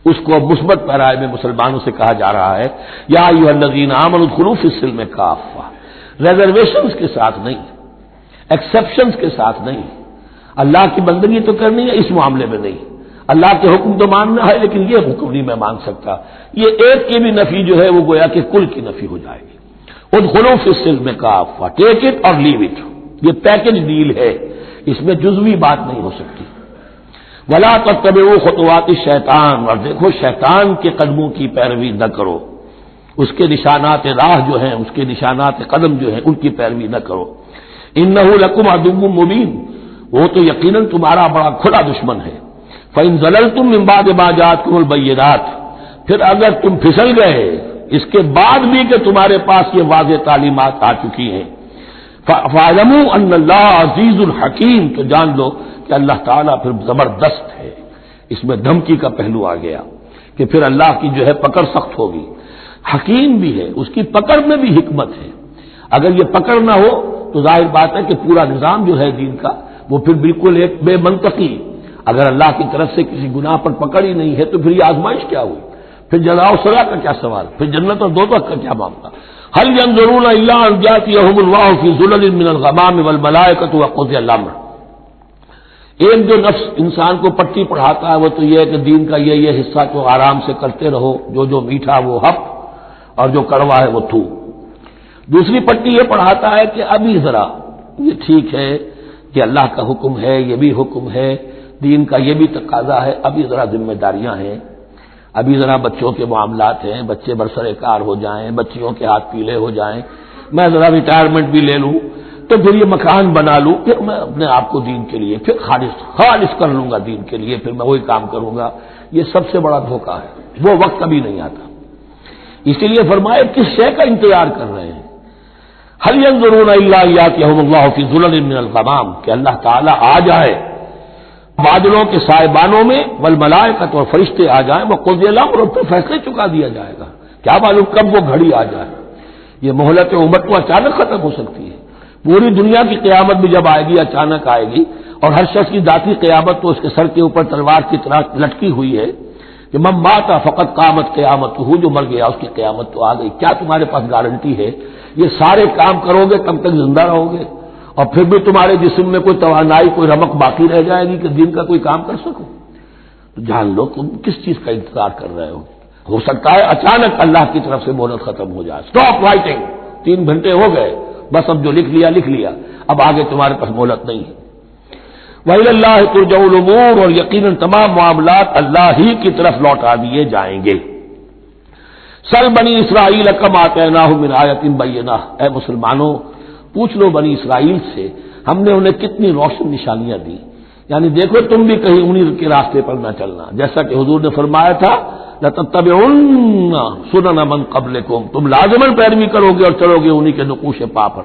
اس کو مثبت پیرائے میں مسلمانوں سے کہا جا رہا ہے یا ایھا الذین آمنوا ادخلوا فی السلم کافہ، ریزرویشنز کے ساتھ نہیں، ایکسیپشنز کے ساتھ نہیں، اللہ کی بندگی تو کرنی ہے، اس معاملے میں نہیں، اللہ کے حکم تو ماننا ہے لیکن یہ حکم نہیں میں مان سکتا، یہ ایک کی بھی نفی جو ہے وہ گویا کہ کل کی نفی ہو جائے گی۔ ادخلوا فی السلم کافہ، ٹیک اٹ اور لیو اٹ، یہ پیکج ڈیل ہے، اس میں جزوی بات نہیں ہو سکتی۔ ولا تتبعوا خطوات الشیطان، اور دیکھو شیطان کے قدموں کی پیروی نہ کرو، اس کے نشانات راہ جو ہیں، اس کے نشانات قدم جو ہیں ان کی پیروی نہ کرو۔ انہ لکم عدو مبین، وہ تو یقیناً تمہارا بڑا کھلا دشمن ہے۔ فإن زللتم من بعد ما جاءتكم البينات، پھر اگر تم پھسل گئے اس کے بعد بھی کہ تمہارے پاس یہ واضح تعلیمات آ چکی ہیں، فاعلموا ان اللہ عزیز الحکیم، تو جان لو کہ اللہ تعالیٰ پھر زبردست ہے۔ اس میں دھمکی کا پہلو آ گیا کہ پھر اللہ کی جو ہے پکڑ سخت ہوگی، حکیم بھی ہے، اس کی پکڑ میں بھی حکمت ہے۔ اگر یہ پکڑ نہ ہو تو ظاہر بات ہے کہ پورا نظام جو ہے دین کا وہ پھر بالکل ایک بے منطقی، اگر اللہ کی طرف سے کسی گناہ پر پکڑ ہی نہیں ہے تو پھر یہ آزمائش کیا ہوئی؟ پھر جزا و سزا کا کیا سوال؟ پھر جنت اور دوزخ کا کیا معاملہ؟ هل ينظرون الا ان ياتيهم الله في ظلل من الغمام والملائكة وقضي الامر۔ ایک جو نفس انسان کو پٹی پڑھاتا ہے وہ تو یہ ہے کہ دین کا یہ حصہ تو آرام سے کرتے رہو، جو میٹھا وہ حق اور جو کڑوا ہے وہ تھو۔ دوسری پٹی یہ پڑھاتا ہے کہ ابھی ذرا یہ ٹھیک ہے کہ اللہ کا حکم ہے، یہ بھی حکم ہے، دین کا یہ بھی تقاضا ہے، ابھی ذرا ذمہ داریاں ہیں، ابھی ذرا بچوں کے معاملات ہیں، بچے برسر کار ہو جائیں، بچیوں کے ہاتھ پیلے ہو جائیں، میں ذرا ریٹائرمنٹ بھی لے لوں تو پھر یہ مکان بنا لوں، پھر میں اپنے آپ کو دین کے لیے پھر خالص کر لوں گا، دین کے لیے پھر میں وہی کام کروں گا۔ یہ سب سے بڑا دھوکہ ہے، وہ وقت کبھی نہیں آتا۔ اسی لیے فرمائے کس شے کا انتظار کر رہے ہیں؟ هل ينظرون الا ان ياتيهم الله في ظلل من الغمام، کہ اللہ تعالیٰ آ جائے بادلوں کے سائبانوں میں، والملائکۃ اور فرشتے آ جائیں، وقضی الامر اور پھر فیصلے چکا دیا جائے گا۔ کیا معلوم کب وہ گھڑی آ جائے، یہ مہلت امت تو اچانک ختم ہو سکتی ہے۔ پوری دنیا کی قیامت بھی جب آئے گی اچانک آئے گی، اور ہر شخص کی ذاتی قیامت تو اس کے سر کے اوپر تلوار کی طرح لٹکی ہوئی ہے کہ من مات فقط قامت قیامت، جو مر گیا اس کی قیامت تو آ گئی۔ کیا تمہارے پاس گارنٹی ہے یہ سارے کام کرو گے تب تک زندہ رہو گے اور پھر بھی تمہارے جسم میں کوئی توانائی، کوئی رمق باقی رہ جائے گی کہ دین کا کوئی کام کر سکو؟ تو جان لو تم کس چیز کا انتظار کر رہے ہو سکتا ہے اچانک اللہ کی طرف سے مہلت ختم ہو جائے، اسٹاپ رائٹنگ، 3 گھنٹے ہو گئے، بس اب جو لکھ لیا، اب آگے تمہارے پاس مہلت نہیں ہے۔ وَإِلَى اللَّهِ تُرْجَعُ الْأُمُورُ، اور یقیناً تمام معاملات اللہ ہی کی طرف لوٹا دیے جائیں گے۔ سل بنی اسرائیل کم آتیناہم من آیۃ بینہ، اے مسلمانوں پوچھ لو بنی اسرائیل سے ہم نے انہیں کتنی روشن نشانیاں دی، یعنی دیکھو تم بھی کہیں انہی کے راستے پر نہ چلنا، جیسا کہ حضور نے فرمایا تھا لَتَتَّبِعُنَّ سُنَنَ مَن قَبْلِكُمْ، تم لازماً پیروی کرو گے اور چلو گے انہی کے نقوش پا پر۔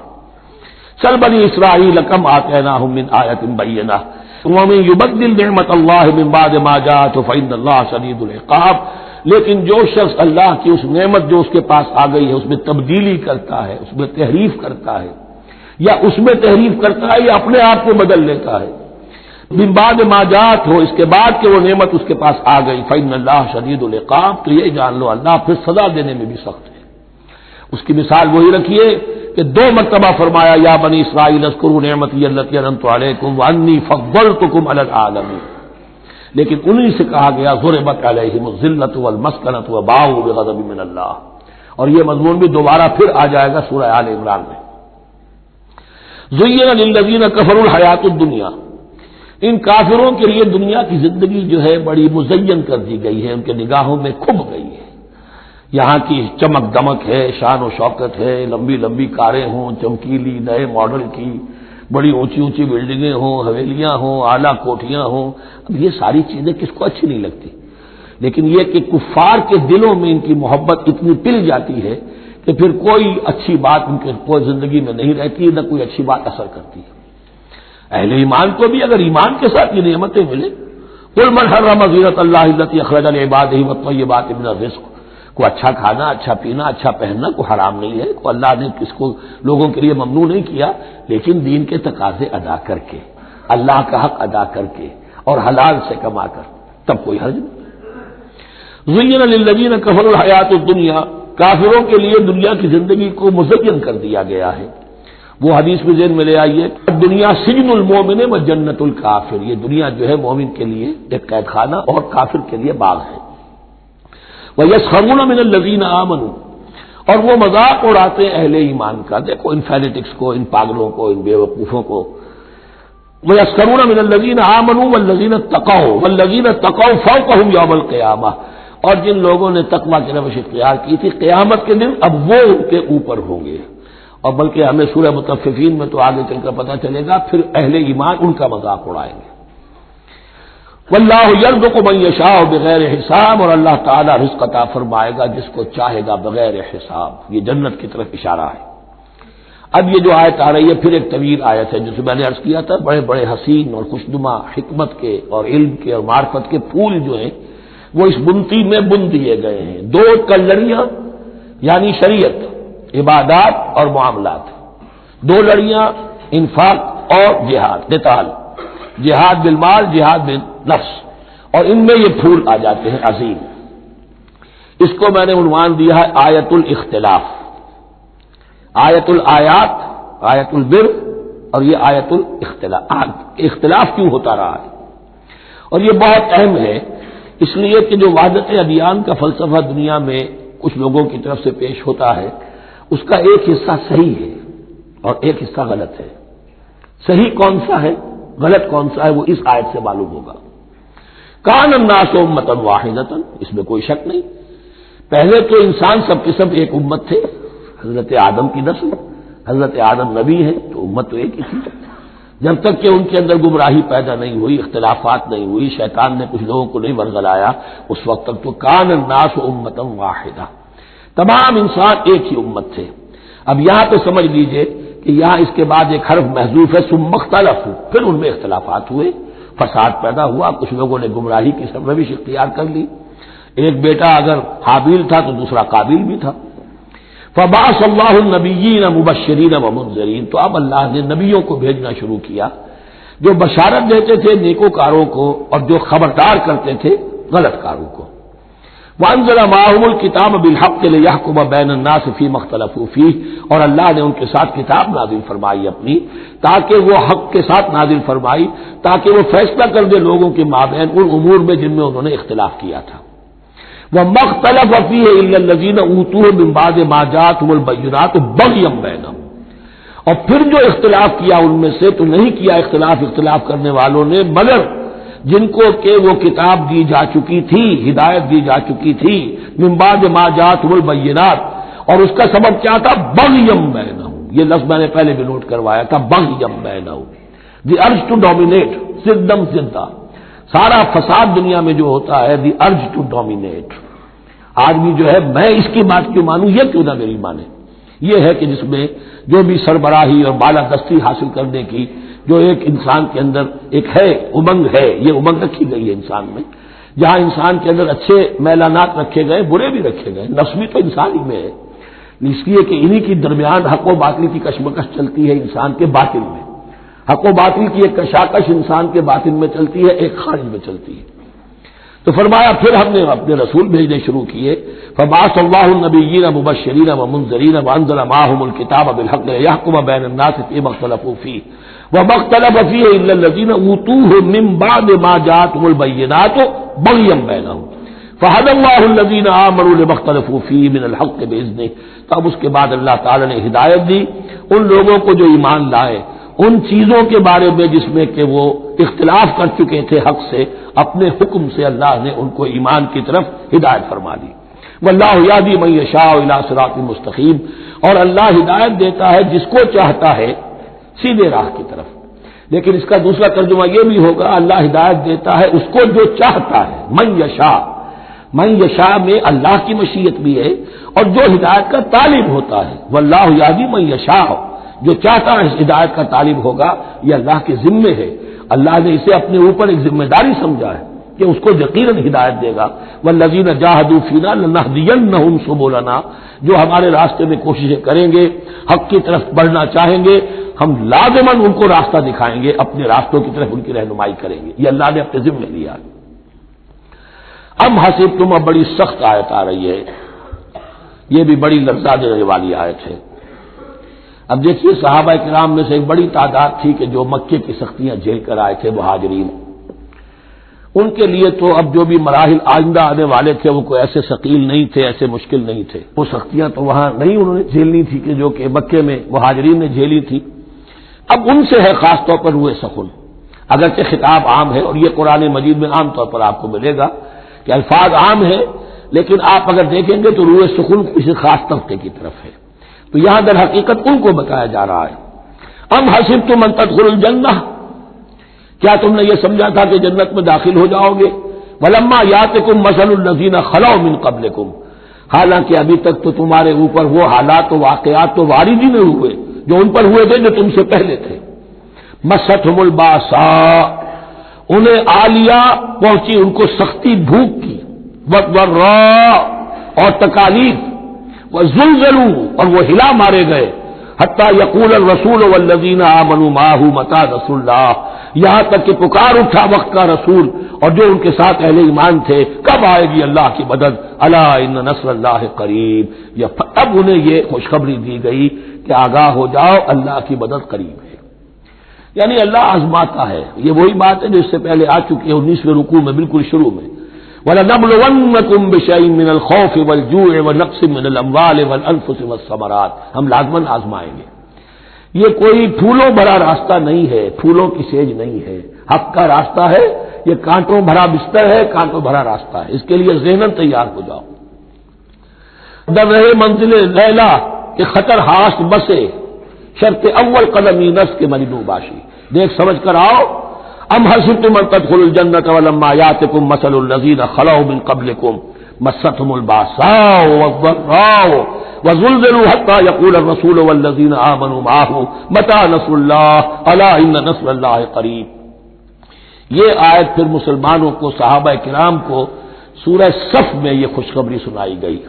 سل بنی اسرائیل کم آتیناہم من آیۃ بینہ وَمَن یُبَدِّلْ نِعْمَتَ اللَّهِ مِن بَعْدِ مَا جَاءَتْهُ فَإِنَّ اللَّهَ شَدِیدُ الْعِقَابِ، لیکن جو شخص اللہ کی اس نعمت جو اس کے پاس آ گئی ہے اس میں تبدیلی کرتا ہے، اس میں تحریف کرتا ہے، یا اس میں تحریف کرتا ہے یا اپنے آپ کو بدل لیتا ہے، من بعد ما جاءت ہو، اس کے بعد کہ وہ نعمت اس کے پاس آ گئی، فإن اللہ شدید العقاب، تو یہ جان لو اللہ پھر سزا دینے میں بھی سخت ہے۔ اس کی مثال وہی رکھیے کہ 2 مرتبہ فرمایا یا بنی اسرائیل اذکروا نعمتی التي انعمت علیکم وانی فضلتکم علی العالمین، لیکن انہی سے کہا گیا ضربت علیہم الذلۃ والمسکنۃ وباؤوا بغضب من اللہ، اور یہ مضمون بھی دوبارہ پھر آ جائے گا سورہ آل عمران میں۔ زین للذین کفروا الحیات الدنیا، ان کافروں کے لیے دنیا کی زندگی جو ہے بڑی مزین کر دی گئی ہے، ان کے نگاہوں میں کھب گئی ہے، یہاں کی چمک دمک ہے، شان و شوکت ہے، لمبی لمبی کاریں ہوں چمکیلی نئے ماڈل کی، بڑی اونچی اونچی بلڈنگیں ہوں، حویلیاں ہوں، اعلیٰ کوٹھیاں ہوں، اب یہ ساری چیزیں کس کو اچھی نہیں لگتی، لیکن یہ کہ کفار کے دلوں میں ان کی محبت اتنی پل جاتی ہے کہ پھر کوئی اچھی بات ان کے کوئی زندگی میں نہیں رہتی، نہ کوئی اچھی بات اثر کرتی ہے۔ اہل ایمان کو بھی اگر ایمان کے ساتھ یہ نعمتیں ملیں، قل من حرم زینۃ اللہ التی اخرج لعبادہ والطیبات من الرزق، کو اچھا کھانا، اچھا پینا، اچھا پہننا کو حرام نہیں ہے، کو اللہ نے اس کو لوگوں کے لیے ممنوع نہیں کیا، لیکن دین کے تقاضے ادا کر کے، اللہ کا حق ادا کر کے اور حلال سے کما کر، تب کوئی حرج نہیں۔ زین للذین کفروا الحیات الدنیا، کافروں کے لیے دنیا کی زندگی کو مزین کر دیا گیا ہے۔ وہ حدیث بھی ذہن میں لے آئیے، دنیا سجن المومن و جنت الکافر، یہ دنیا جو ہے مومن کے لیے ایک قید خانہ اور کافر کے لیے باغ ہے۔ وَيَسْخَرُونَ مِنَ الَّذِينَ آمَنُوا، اور وہ مذاق اڑاتے ہیں اہل ایمان کا، دیکھو ان فینیٹکس کو، ان پاگلوں کو، ان بیوقوفوں کو۔ وَيَسْخَرُونَ مِنَ الَّذِينَ آمَنُوا وَالَّذِينَ اتَّقَوْا وَالَّذِينَ اتَّقَوْا فَوْقَهُمْ يَوْمَ الْقِيَامَةِ، اور جن لوگوں نے تقویٰ کی روش اختیار کی تھی قیامت کے دن اب وہ ان کے اوپر ہوں گے، اور بلکہ ہمیں سورہ مطففین میں تو آگے چل کر پتہ چلے گا پھر اہل ایمان ان کا مذاق اڑائیں گے۔ واللہ یرزق من یشاء بغیر حساب، اور اللہ تعالی رزق عطا فرمائے گا جس کو چاہے گا بغیر حساب، یہ جنت کی طرف اشارہ ہے۔ اب یہ جو آیت آ رہی ہے پھر ایک طویل آیت ہے، جسے میں نے عرض کیا تھا بڑے بڑے حسین اور خوشنما حکمت کے اور علم کے اور معرفت کے پھول جو ہیں وہ اس بنتی میں بن دیے گئے ہیں۔ 2 کلڑیاں یعنی شریعت، عبادات اور معاملات، 2 لڑیاں انفاق اور جہاد قتال، جہاد بالمال، جہاد بالنفس، اور ان میں یہ پھول آ جاتے ہیں عظیم۔ اس کو میں نے عنوان دیا ہے آیت الاختلاف، آیت الآیات، آیت البر، اور یہ آیت الاختلاف۔ اختلاف کیوں ہوتا رہا ہے؟ اور یہ بہت اہم ہے، اس لیے کہ جو وحدت ادیان کا فلسفہ دنیا میں کچھ لوگوں کی طرف سے پیش ہوتا ہے، اس کا ایک حصہ صحیح ہے اور ایک حصہ غلط ہے۔ صحیح کون سا ہے، غلط کون سا ہے، وہ اس آیت سے معلوم ہوگا۔ کان الناس امۃ واحدۃ، اس میں کوئی شک نہیں، پہلے تو انسان سب کے سب ایک امت تھے، حضرت آدم کی نسل، حضرت آدم نبی ہے تو امت تو ایک ہی تھی، جب تک کہ ان کے اندر گمراہی پیدا نہیں ہوئی، اختلافات نہیں ہوئی، شیطان نے کچھ لوگوں کو نہیں ورگلایا، اس وقت تک تو کان الناس امۃ واحدہ، تمام انسان ایک ہی امت تھے۔ اب یہاں تو سمجھ لیجئے کہ یہاں اس کے بعد ایک حرف محذوف ہے، ثم اختلفوا، پھر ان میں اختلافات ہوئے، فساد پیدا ہوا، کچھ لوگوں نے گمراہی کی سرنوشت اختیار کر لی، ایک بیٹا اگر حابیل تھا تو دوسرا قابیل بھی تھا۔ فبعث اللہ النبیین مبشرین ومنذرین، تو اب اللہ نے نبیوں کو بھیجنا شروع کیا جو بشارت دیتے تھے نیکوکاروں کو اور جو خبردار کرتے تھے غلط کاروں کو۔ وانزل معهم الکتاب بالحق لیحکم بین الناس فیما اختلفوا فیہ، اور اللہ نے ان کے ساتھ کتاب نازل فرمائی اپنی، تاکہ وہ حق کے ساتھ نازل فرمائی، تاکہ وہ فیصلہ کر دے لوگوں کے مابین ان امور میں جن میں انہوں نے اختلاف کیا تھا۔ وَمَا اخْتَلَفَ فِيهِ إِلَّا الَّذِينَ أُوتُوهُ مِن بَعْدِ مَا جَاءَتْهُمُ الْبَيِّنَاتُ بَغْيًا بَيْنَهُمْ، اور پھر جو اختلاف کیا ان میں سے تو نہیں کیا اختلاف کرنے والوں نے مگر جن کو کہ وہ کتاب دی جا چکی تھی، ہدایت دی جا چکی تھی، من بعد ما جاءتهم البینات، اور اس کا سبب کیا تھا؟ بغیم بینہم، یہ لفظ میں نے پہلے بھی نوٹ کروایا تھا، بغیم بینہم، دی ارج ٹو ڈومینیٹ، صدم صدہ، سارا فساد دنیا میں جو ہوتا ہے دی ارج ٹو ڈومینیٹ، آدمی جو ہے میں اس کی بات کیوں مانوں، یہ کیوں نہ میری مانے، یہ ہے کہ جس میں جو بھی سربراہی اور بالادستی حاصل کرنے کی جو ایک انسان کے اندر ایک ہے امنگ ہے، یہ امنگ رکھی گئی ہے انسان میں، جہاں انسان کے اندر اچھے میلانات رکھے گئے، برے بھی رکھے گئے، نفس بھی تو انسان ہی میں ہے، اس لیے کہ انہی کی درمیان حق و باطل کی کشمکش چلتی ہے انسان کے باطن میں، حق و باطل کی ایک کشاکش انسان کے باطن میں چلتی ہے، ایک خارج میں چلتی ہے۔ تو فرمایا پھر ہم نے اپنے رسول بھیجنے شروع کیے، فبعث اللہ النبیین مبشرین ومنذرین وانزل معهم الکتاب بالحق لیحکم بین الناس فیما اختلفوا فیہ وما اختلف فیہ الا الذین اوتوہ من بعد ما جاءتهم البینات بغیا بینہم فہدی اللہ الذین آمنوا لما اختلفوا فیہ من الحق باذنہ، تب اس کے بعد اللہ تعالی نے ہدایت دی ان لوگوں کو جو ایمان لائے ان چیزوں کے بارے میں جس میں کہ وہ اختلاف کر چکے تھے حق سے، اپنے حکم سے اللہ نے ان کو ایمان کی طرف ہدایت فرما دی۔ واللہ یہدی من یشاء الی صراط مستقیم، اور اللہ ہدایت دیتا ہے جس کو چاہتا ہے سیدھے راہ کی طرف۔ لیکن اس کا دوسرا ترجمہ یہ بھی ہوگا اللہ ہدایت دیتا ہے اس کو جو چاہتا ہے، من یشاء، من یشاء میں اللہ کی مشیت بھی ہے اور جو ہدایت کا طالب ہوتا ہے، واللہ یہدی من یشاء، جو چاہتا ہے ہدایت کا طالب ہوگا، یہ اللہ کے ذمے ہے، اللہ نے اسے اپنے اوپر ایک ذمہ داری سمجھا ہے کہ اس کو یقیناً ہدایت دے گا۔ والذین جاہدوا فینا لنہدینہم سبلنا، جو ہمارے راستے میں کوششیں کریں گے، حق کی طرف بڑھنا چاہیں گے، ہم لازماً ان کو راستہ دکھائیں گے، اپنے راستوں کی طرف ان کی رہنمائی کریں گے، یہ اللہ نے اپنے ذمے لیا۔ ام حسبتم، اب بڑی سخت آیت آ رہی ہے، یہ بھی بڑی لرزا دینے والی آیت ہے۔ اب دیکھیے صحابہ کرام میں سے ایک بڑی تعداد تھی کہ جو مکے کی سختیاں جھیل کر آئے تھے، مہاجرین، ان کے لیے تو اب جو بھی مراحل آئندہ آنے والے تھے وہ کوئی ایسے ثقیل نہیں تھے، ایسے مشکل نہیں تھے، وہ سختیاں تو وہاں نہیں انہوں نے جھیلنی تھی کہ جو کہ مکے میں مہاجرین نے جھیلی تھی۔ اب ان سے ہے خاص طور پر روئے سخن، اگرچہ خطاب عام ہے اور یہ قرآن مجید میں عام طور پر آپ کو ملے گا کہ الفاظ عام ہیں، لیکن آپ اگر دیکھیں گے تو روئے سخن کسی خاص طبقے کی طرف ہے، تو یہاں در حقیقت ان کو بتایا جا رہا ہے۔ ام حسبتم ان تدخلوا الجنہ، کیا تم نے یہ سمجھا تھا کہ جنت میں داخل ہو جاؤ گے؟ ولما یاتکم مثل الذین خلوا من قبلکم، حالانکہ ابھی تک تو تمہارے اوپر وہ حالات و واقعات تو وارد ہی نہیں ہوئے جو ان پر ہوئے تھے جو تم سے پہلے تھے۔ مستہم الباساء، انہیں آ لیا پہنچی ان کو سختی بھوک کی، والضراء اور تکالیف، وزلزلوا اور وہ ہلا مارے گئے، حتی یقول الرسول والذین آمنوا معہ متی نصر اللہ، یہاں تک کہ پکار اٹھا وقت کا رسول اور جو ان کے ساتھ اہل ایمان تھے، کب آئے گی اللہ کی مدد، الا ان نصر اللہ قریب، اب انہیں یہ خوشخبری دی گئی کہ آگاہ ہو جاؤ اللہ کی مدد قریب ہے۔ یعنی اللہ آزماتا ہے، یہ وہی بات ہے جو اس سے پہلے آ چکی ہے 19ویں رکوع میں بالکل شروع میں، وَلَنَبْلُوَنَّكُمْ بِشَيْءٍ مِّنَ الْخَوْفِ وَالْجُوعِ وَنَقْصٍ مِّنَ الْأَمْوَالِ وَالْأَنفُسِ وَالثَّمَرَاتِ، ہم لازماً آزمائیں گے۔ یہ کوئی پھولوں بھرا راستہ نہیں ہے، پھولوں کی سیج نہیں ہے، حق کا راستہ ہے، یہ کانٹوں بھرا بستر ہے، کانٹوں بھرا راستہ ہے، اس کے لیے ذہناً تیار ہو جاؤ۔ در رہے منزل لیلا کہ خطر ہاست بسے، شرط اول قدمی نس کے مجنوں باشی، دیکھ سمجھ کر آؤ۔ ام حسبتم ان تدخلوا الجنة ولما يأتكم مثل الذين خلوا من قبلكم مستهم البأساء والضراء وزلزلوا حتى يقول الرسول والذين آمنوا معه متى نصر الله ألا إن نصر الله قريب۔ یہ آیت پھر مسلمانوں کو، صحابہ کرام کو سورہ صف میں یہ خوشخبری سنائی گئی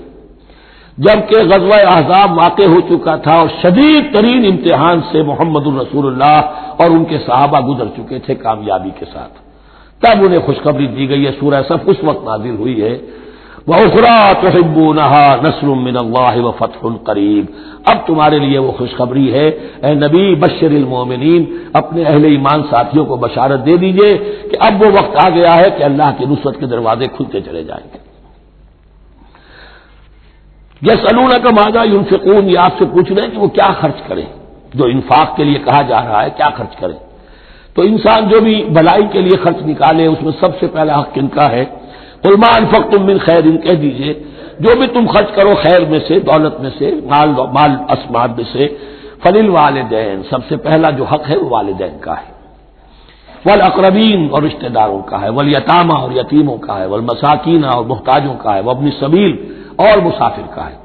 جبکہ غزوہ احزاب واقع ہو چکا تھا اور شدید ترین امتحان سے محمد الرسول اللہ اور ان کے صحابہ گزر چکے تھے کامیابی کے ساتھ، تب انہیں خوشخبری دی گئی ہے۔ سورہ صف اس وقت نازل ہوئی ہے، وَأُخْرَىٰ تُحِبُّونَهَا نَصْرٌ مِّنَ اللَّهِ وَفَتْحٌ قَرِيبٌ۔ اب تمہارے لیے وہ خوشخبری ہے، اے نبی بشر المومنین، اپنے اہل ایمان ساتھیوں کو بشارت دے دیجئے کہ اب وہ وقت آ گیا ہے کہ اللہ کی نصرت کے دروازے کھلتے چلے جائیں گے۔ یسألونک ماذا ينفقون، یہ آپ سے پوچھ رہے ہیں کہ وہ کیا خرچ کریں، جو انفاق کے لیے کہا جا رہا ہے کیا خرچ کریں۔ تو انسان جو بھی بھلائی کے لیے خرچ نکالے اس میں سب سے پہلا حق کن کا ہے؟ قل ما انفقتم من خیر، کہہ دیجئے جو بھی تم خرچ کرو خیر میں سے، دولت میں سے، مال اسباب میں سے، فللوالدین، سب سے پہلا جو حق ہے وہ والدین کا ہے، والاقربین اور رشتہ داروں کا ہے، والیتامى اور یتیموں کا ہے، والمساکین اور محتاجوں کا ہے، وابن السبیل اور مسافر کا ہے،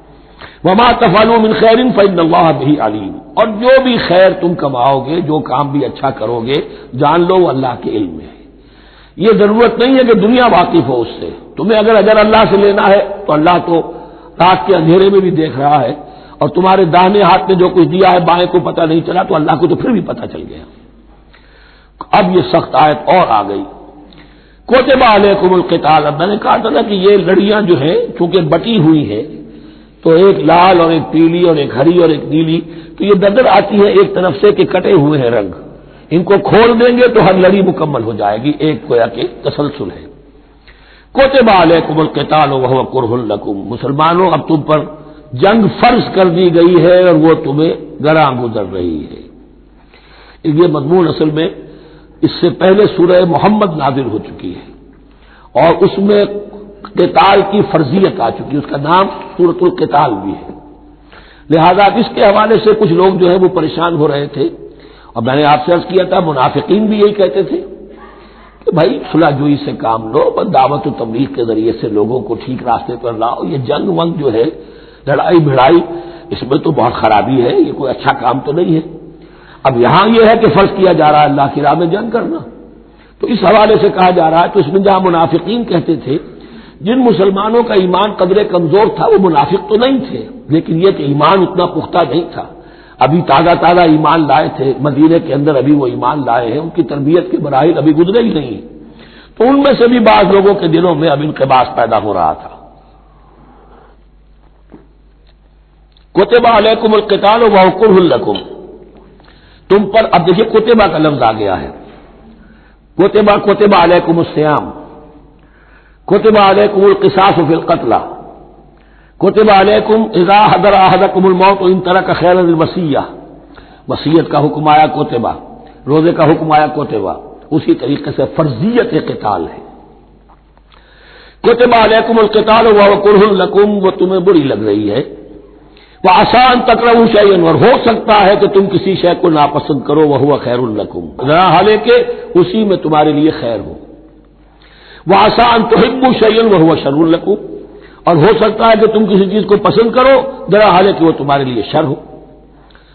وما تفعلوا من خیر فإن اللہ بہ علیم، اور جو بھی خیر تم کماؤ گے، جو کام بھی اچھا کرو گے، جان لو وہ اللہ کے علم میں ہے۔ یہ ضرورت نہیں ہے کہ دنیا واقف ہو اس سے، تمہیں اگر اللہ سے لینا ہے تو اللہ تو رات کے اندھیرے میں بھی دیکھ رہا ہے، اور تمہارے داہنے ہاتھ میں جو کچھ دیا ہے بائیں کو پتہ نہیں چلا تو اللہ کو تو پھر بھی پتہ چل گیا۔ اب یہ سخت آیت اور آ گئی، کتب علیکم القتال۔ اب میں نے کہا تھا نا کہ یہ لڑیاں جو ہیں چونکہ بٹی ہوئی ہیں تو ایک لال اور ایک پیلی اور ایک ہری اور ایک نیلی، تو یہ نظر آتی ہے ایک طرف سے کہ کٹے ہوئے ہیں رنگ، ان کو کھول دیں گے تو ہر لڑی مکمل ہو جائے گی، ایک گویا کہ تسلسل ہے۔ کتب علیکم القتال وہو کرہ لکم، مسلمانوں اب تم پر جنگ فرض کر دی گئی ہے اور وہ تمہیں گراں گزر رہی ہے۔ یہ مضمون اصل میں اس سے پہلے سورہ محمد نازل ہو چکی ہے اور اس میں قتال کی فرضیت آ چکی ہے، اس کا نام سورۃ القتال بھی ہے، لہذا اس کے حوالے سے کچھ لوگ جو ہے وہ پریشان ہو رہے تھے، اور میں نے آپ سے عرض کیا تھا منافقین بھی یہی کہتے تھے کہ بھائی صلح جوئی سے کام لو، بس دعوت و تبلیغ کے ذریعے سے لوگوں کو ٹھیک راستے پر لاؤ، یہ جنگ ونگ جو ہے لڑائی بھڑائی اس میں تو بہت خرابی ہے، یہ کوئی اچھا کام تو نہیں ہے۔ اب یہاں یہ ہے کہ فرض کیا جا رہا ہے اللہ کی راہ میں جنگ کرنا، تو اس حوالے سے کہا جا رہا ہے، تو اس میں جہاں منافقین کہتے تھے جن مسلمانوں کا ایمان قدر کمزور تھا وہ منافق تو نہیں تھے، لیکن یہ کہ ایمان اتنا پختہ نہیں تھا، ابھی تازہ ایمان لائے تھے، مدینے کے اندر ابھی وہ ایمان لائے ہیں، ان کی تربیت کے مراحل ابھی گزرے ہی نہیں، تو ان میں سے بھی بعض لوگوں کے دلوں میں اب انقباض پیدا ہو رہا تھا۔ کتب علیکم القتال وہو کرہ لکم، تم پر اب دیکھیے کتبہ کا لفظ آ گیا ہے، کتب علیکم الصیام، کتب علیکم القصاص فی القتلى، کتب علیکم اذا حضر احدکم الموت ان ترک خیرا الوصیہ، وصیت کا حکم آیا کتبہ، روزے کا حکم آیا کتبہ، اسی طریقے سے فرضیت قتال ہے۔ کتب علیکم القتال وہو کرہ لکم، وہ تمہیں بری لگ رہی ہے، وعسیٰ ان تکرہوا شیئا، اور ہو سکتا ہے کہ تم کسی شے کو ناپسند کرو، وہو خیر لکم، حالانکہ اسی میں تمہارے لیے خیر ہو، وعسیٰ ان تحبوا شیئا وہو شر لکم، اور ہو سکتا ہے کہ تم کسی چیز کو پسند کرو ذرا حالانکہ وہ تمہارے لیے شر ہو،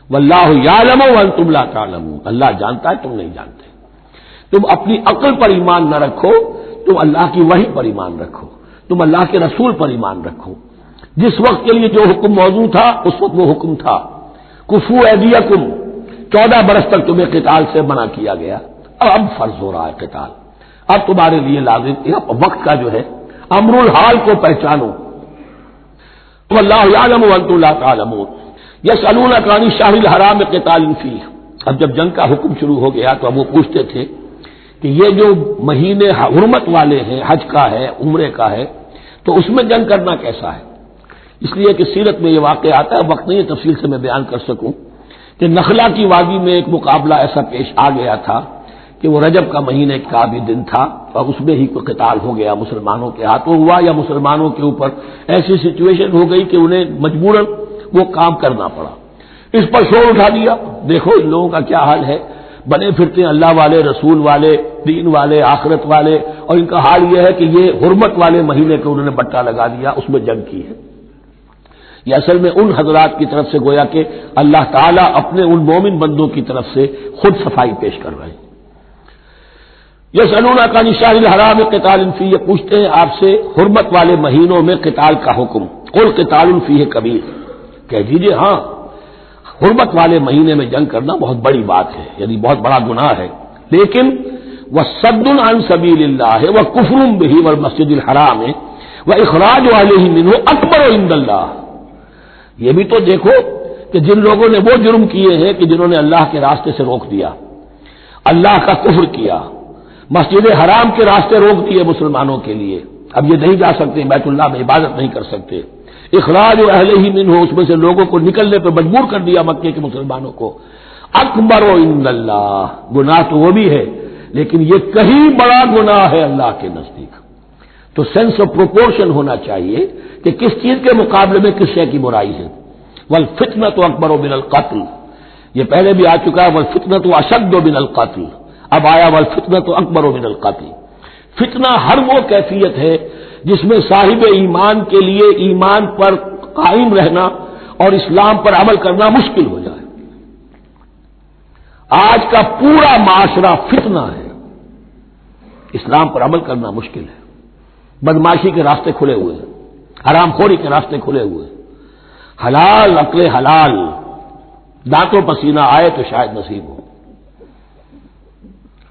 واللہ یعلم وانتم لا تعلمون، اللہ جانتا ہے تم نہیں جانتے۔ تم اپنی عقل پر ایمان نہ رکھو، تم اللہ کی وحی پر ایمان رکھو، تم اللہ کے رسول پر ایمان رکھو، جس وقت کے لیے جو حکم موضوع تھا اس وقت وہ حکم تھا، کفوا ایدیکم، 14 برس تک تمہیں قتال سے منع کیا گیا، اب فرض ہو رہا ہے قتال، اب تمہارے لیے لازم وقت کا جو ہے امر الحال کو پہچانو. واللہ یعلم وانتم لا تعلمون یسألونک عن الشہر الحرام قتال فیہ. اب جب جنگ کا حکم شروع ہو گیا تو اب وہ پوچھتے تھے کہ یہ جو مہینے حرمت والے ہیں، حج کا ہے، عمرے کا ہے، تو اس میں جنگ کرنا کیسا ہے؟ اس لیے کہ سیرت میں یہ واقعہ آتا ہے، وقت نہیں ہے تفصیل سے میں بیان کر سکوں کہ نخلا کی وادی میں ایک مقابلہ ایسا پیش آ گیا تھا کہ وہ رجب کا مہینے کا بھی دن تھا اور اس میں ہی کوئی قتال ہو گیا، مسلمانوں کے ہاتھوں ہوا یا مسلمانوں کے اوپر ایسی سچویشن ہو گئی کہ انہیں مجبوراً وہ کام کرنا پڑا. اس پر شور اٹھا دیا، دیکھو ان لوگوں کا کیا حال ہے، بنے پھرتے ہیں اللہ والے، رسول والے، دین والے، آخرت والے، اور ان کا حال یہ ہے کہ یہ حرمت والے مہینے کو انہوں نے بٹا لگا دیا، اس میں جنگ کی ہے. یہ اصل میں ان حضرات کی طرف سے گویا کہ اللہ تعالیٰ اپنے ان مومن بندوں کی طرف سے خود صفائی پیش کر رہے ہیں. یسألونک عن الشہر الحرام قتال فیہ، یہ پوچھتے ہیں آپ سے حرمت والے مہینوں میں قتال کا حکم. قل قتال فیہ کبیر، کہہ دیجیے ہاں حرمت والے مہینے میں جنگ کرنا بہت بڑی بات ہے، یعنی بہت بڑا گناہ ہے، لیکن وصد عن سبیل اللہ وکفر بہ والمسجد الحرام واخراج اہلہ منہ اکبر عند اللہ. یہ بھی تو دیکھو کہ جن لوگوں نے وہ جرم کیے ہیں کہ جنہوں نے اللہ کے راستے سے روک دیا، اللہ کا کفر کیا، مسجد حرام کے راستے روک دیے مسلمانوں کے لیے، اب یہ نہیں جا سکتے، بیت اللہ میں عبادت نہیں کر سکتے، اخراج اہلہ منہ، اس میں سے لوگوں کو نکلنے پر مجبور کر دیا مکے کے مسلمانوں کو. اکبر عند اللہ، گناہ تو وہ بھی ہے لیکن یہ کہیں بڑا گناہ ہے اللہ کے نزدیک. تو سینس آف پروپورشن ہونا چاہیے کہ کس چیز کے مقابلے میں کس شے کی برائی ہے. والفتنۃ اکبر من القتل، یہ پہلے بھی آ چکا ہے، والفتنۃ اشد من القتل، اب آیا والفتنۃ اکبر من القتل. فتنہ ہر وہ کیفیت ہے جس میں صاحب ایمان کے لیے ایمان پر قائم رہنا اور اسلام پر عمل کرنا مشکل ہو جائے. آج کا پورا معاشرہ فتنہ ہے، اسلام پر عمل کرنا مشکل ہے. بدماشی کے راستے کھلے ہوئے ہیں، حرام خوری کے راستے کھلے ہوئے ہیں، حلال عقل حلال دانتوں پسینہ آئے تو شاید نصیب ہو.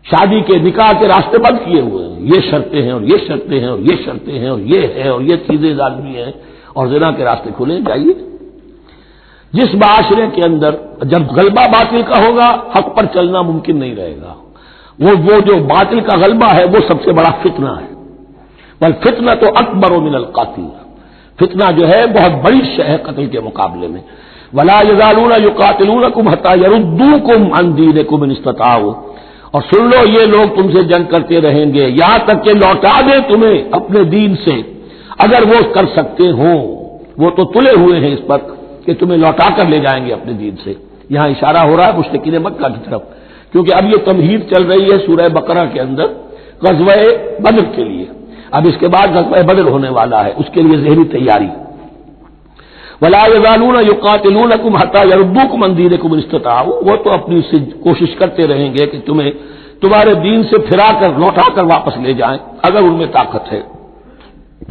شادی کے نکاح کے راستے بند کیے ہوئے ہیں، یہ شرطیں ہیں اور یہ شرطیں ہیں اور یہ شرطیں ہیں اور یہ ہے اور یہ چیزیں ظالمی ہیں، اور زنا کے راستے کھلے. جائیے جس معاشرے کے اندر جب غلبہ باطل کا ہوگا حق پر چلنا ممکن نہیں رہے گا. وہ جو باطل کا غلبہ ہے وہ سب سے بڑا فتنہ ہے. والفتنہ تو اکبر من القتل، فتنہ جو ہے بہت بڑی شے ہے قتل کے مقابلے میں. ولا یزالون یقاتلونکم حتی یردوکم عن دینکم ان استطاعوا، اور سن لو یہ لوگ تم سے جنگ کرتے رہیں گے یہاں تک کہ لوٹا دیں تمہیں اپنے دین سے، اگر وہ کر سکتے ہوں. وہ تو تلے ہوئے ہیں اس پر کہ تمہیں لوٹا کر لے جائیں گے اپنے دین سے. یہاں اشارہ ہو رہا ہے مشرکین مکہ کی طرف، کیونکہ اب یہ تمہید چل رہی ہے سورہ بقرہ کے اندر غزوہ بدر کے لیے. اب اس کے بعد غزوہ بدر ہونے والا ہے، اس کے لیے ذہنی تیاری. ولا یزالون یقاتلونکم حتی یردوکم عن دینکم ان استطاعوا، وہ تو اپنی سے کوشش کرتے رہیں گے کہ تمہیں تمہارے دین سے پھرا کر لوٹا کر واپس لے جائیں اگر ان میں طاقت ہے.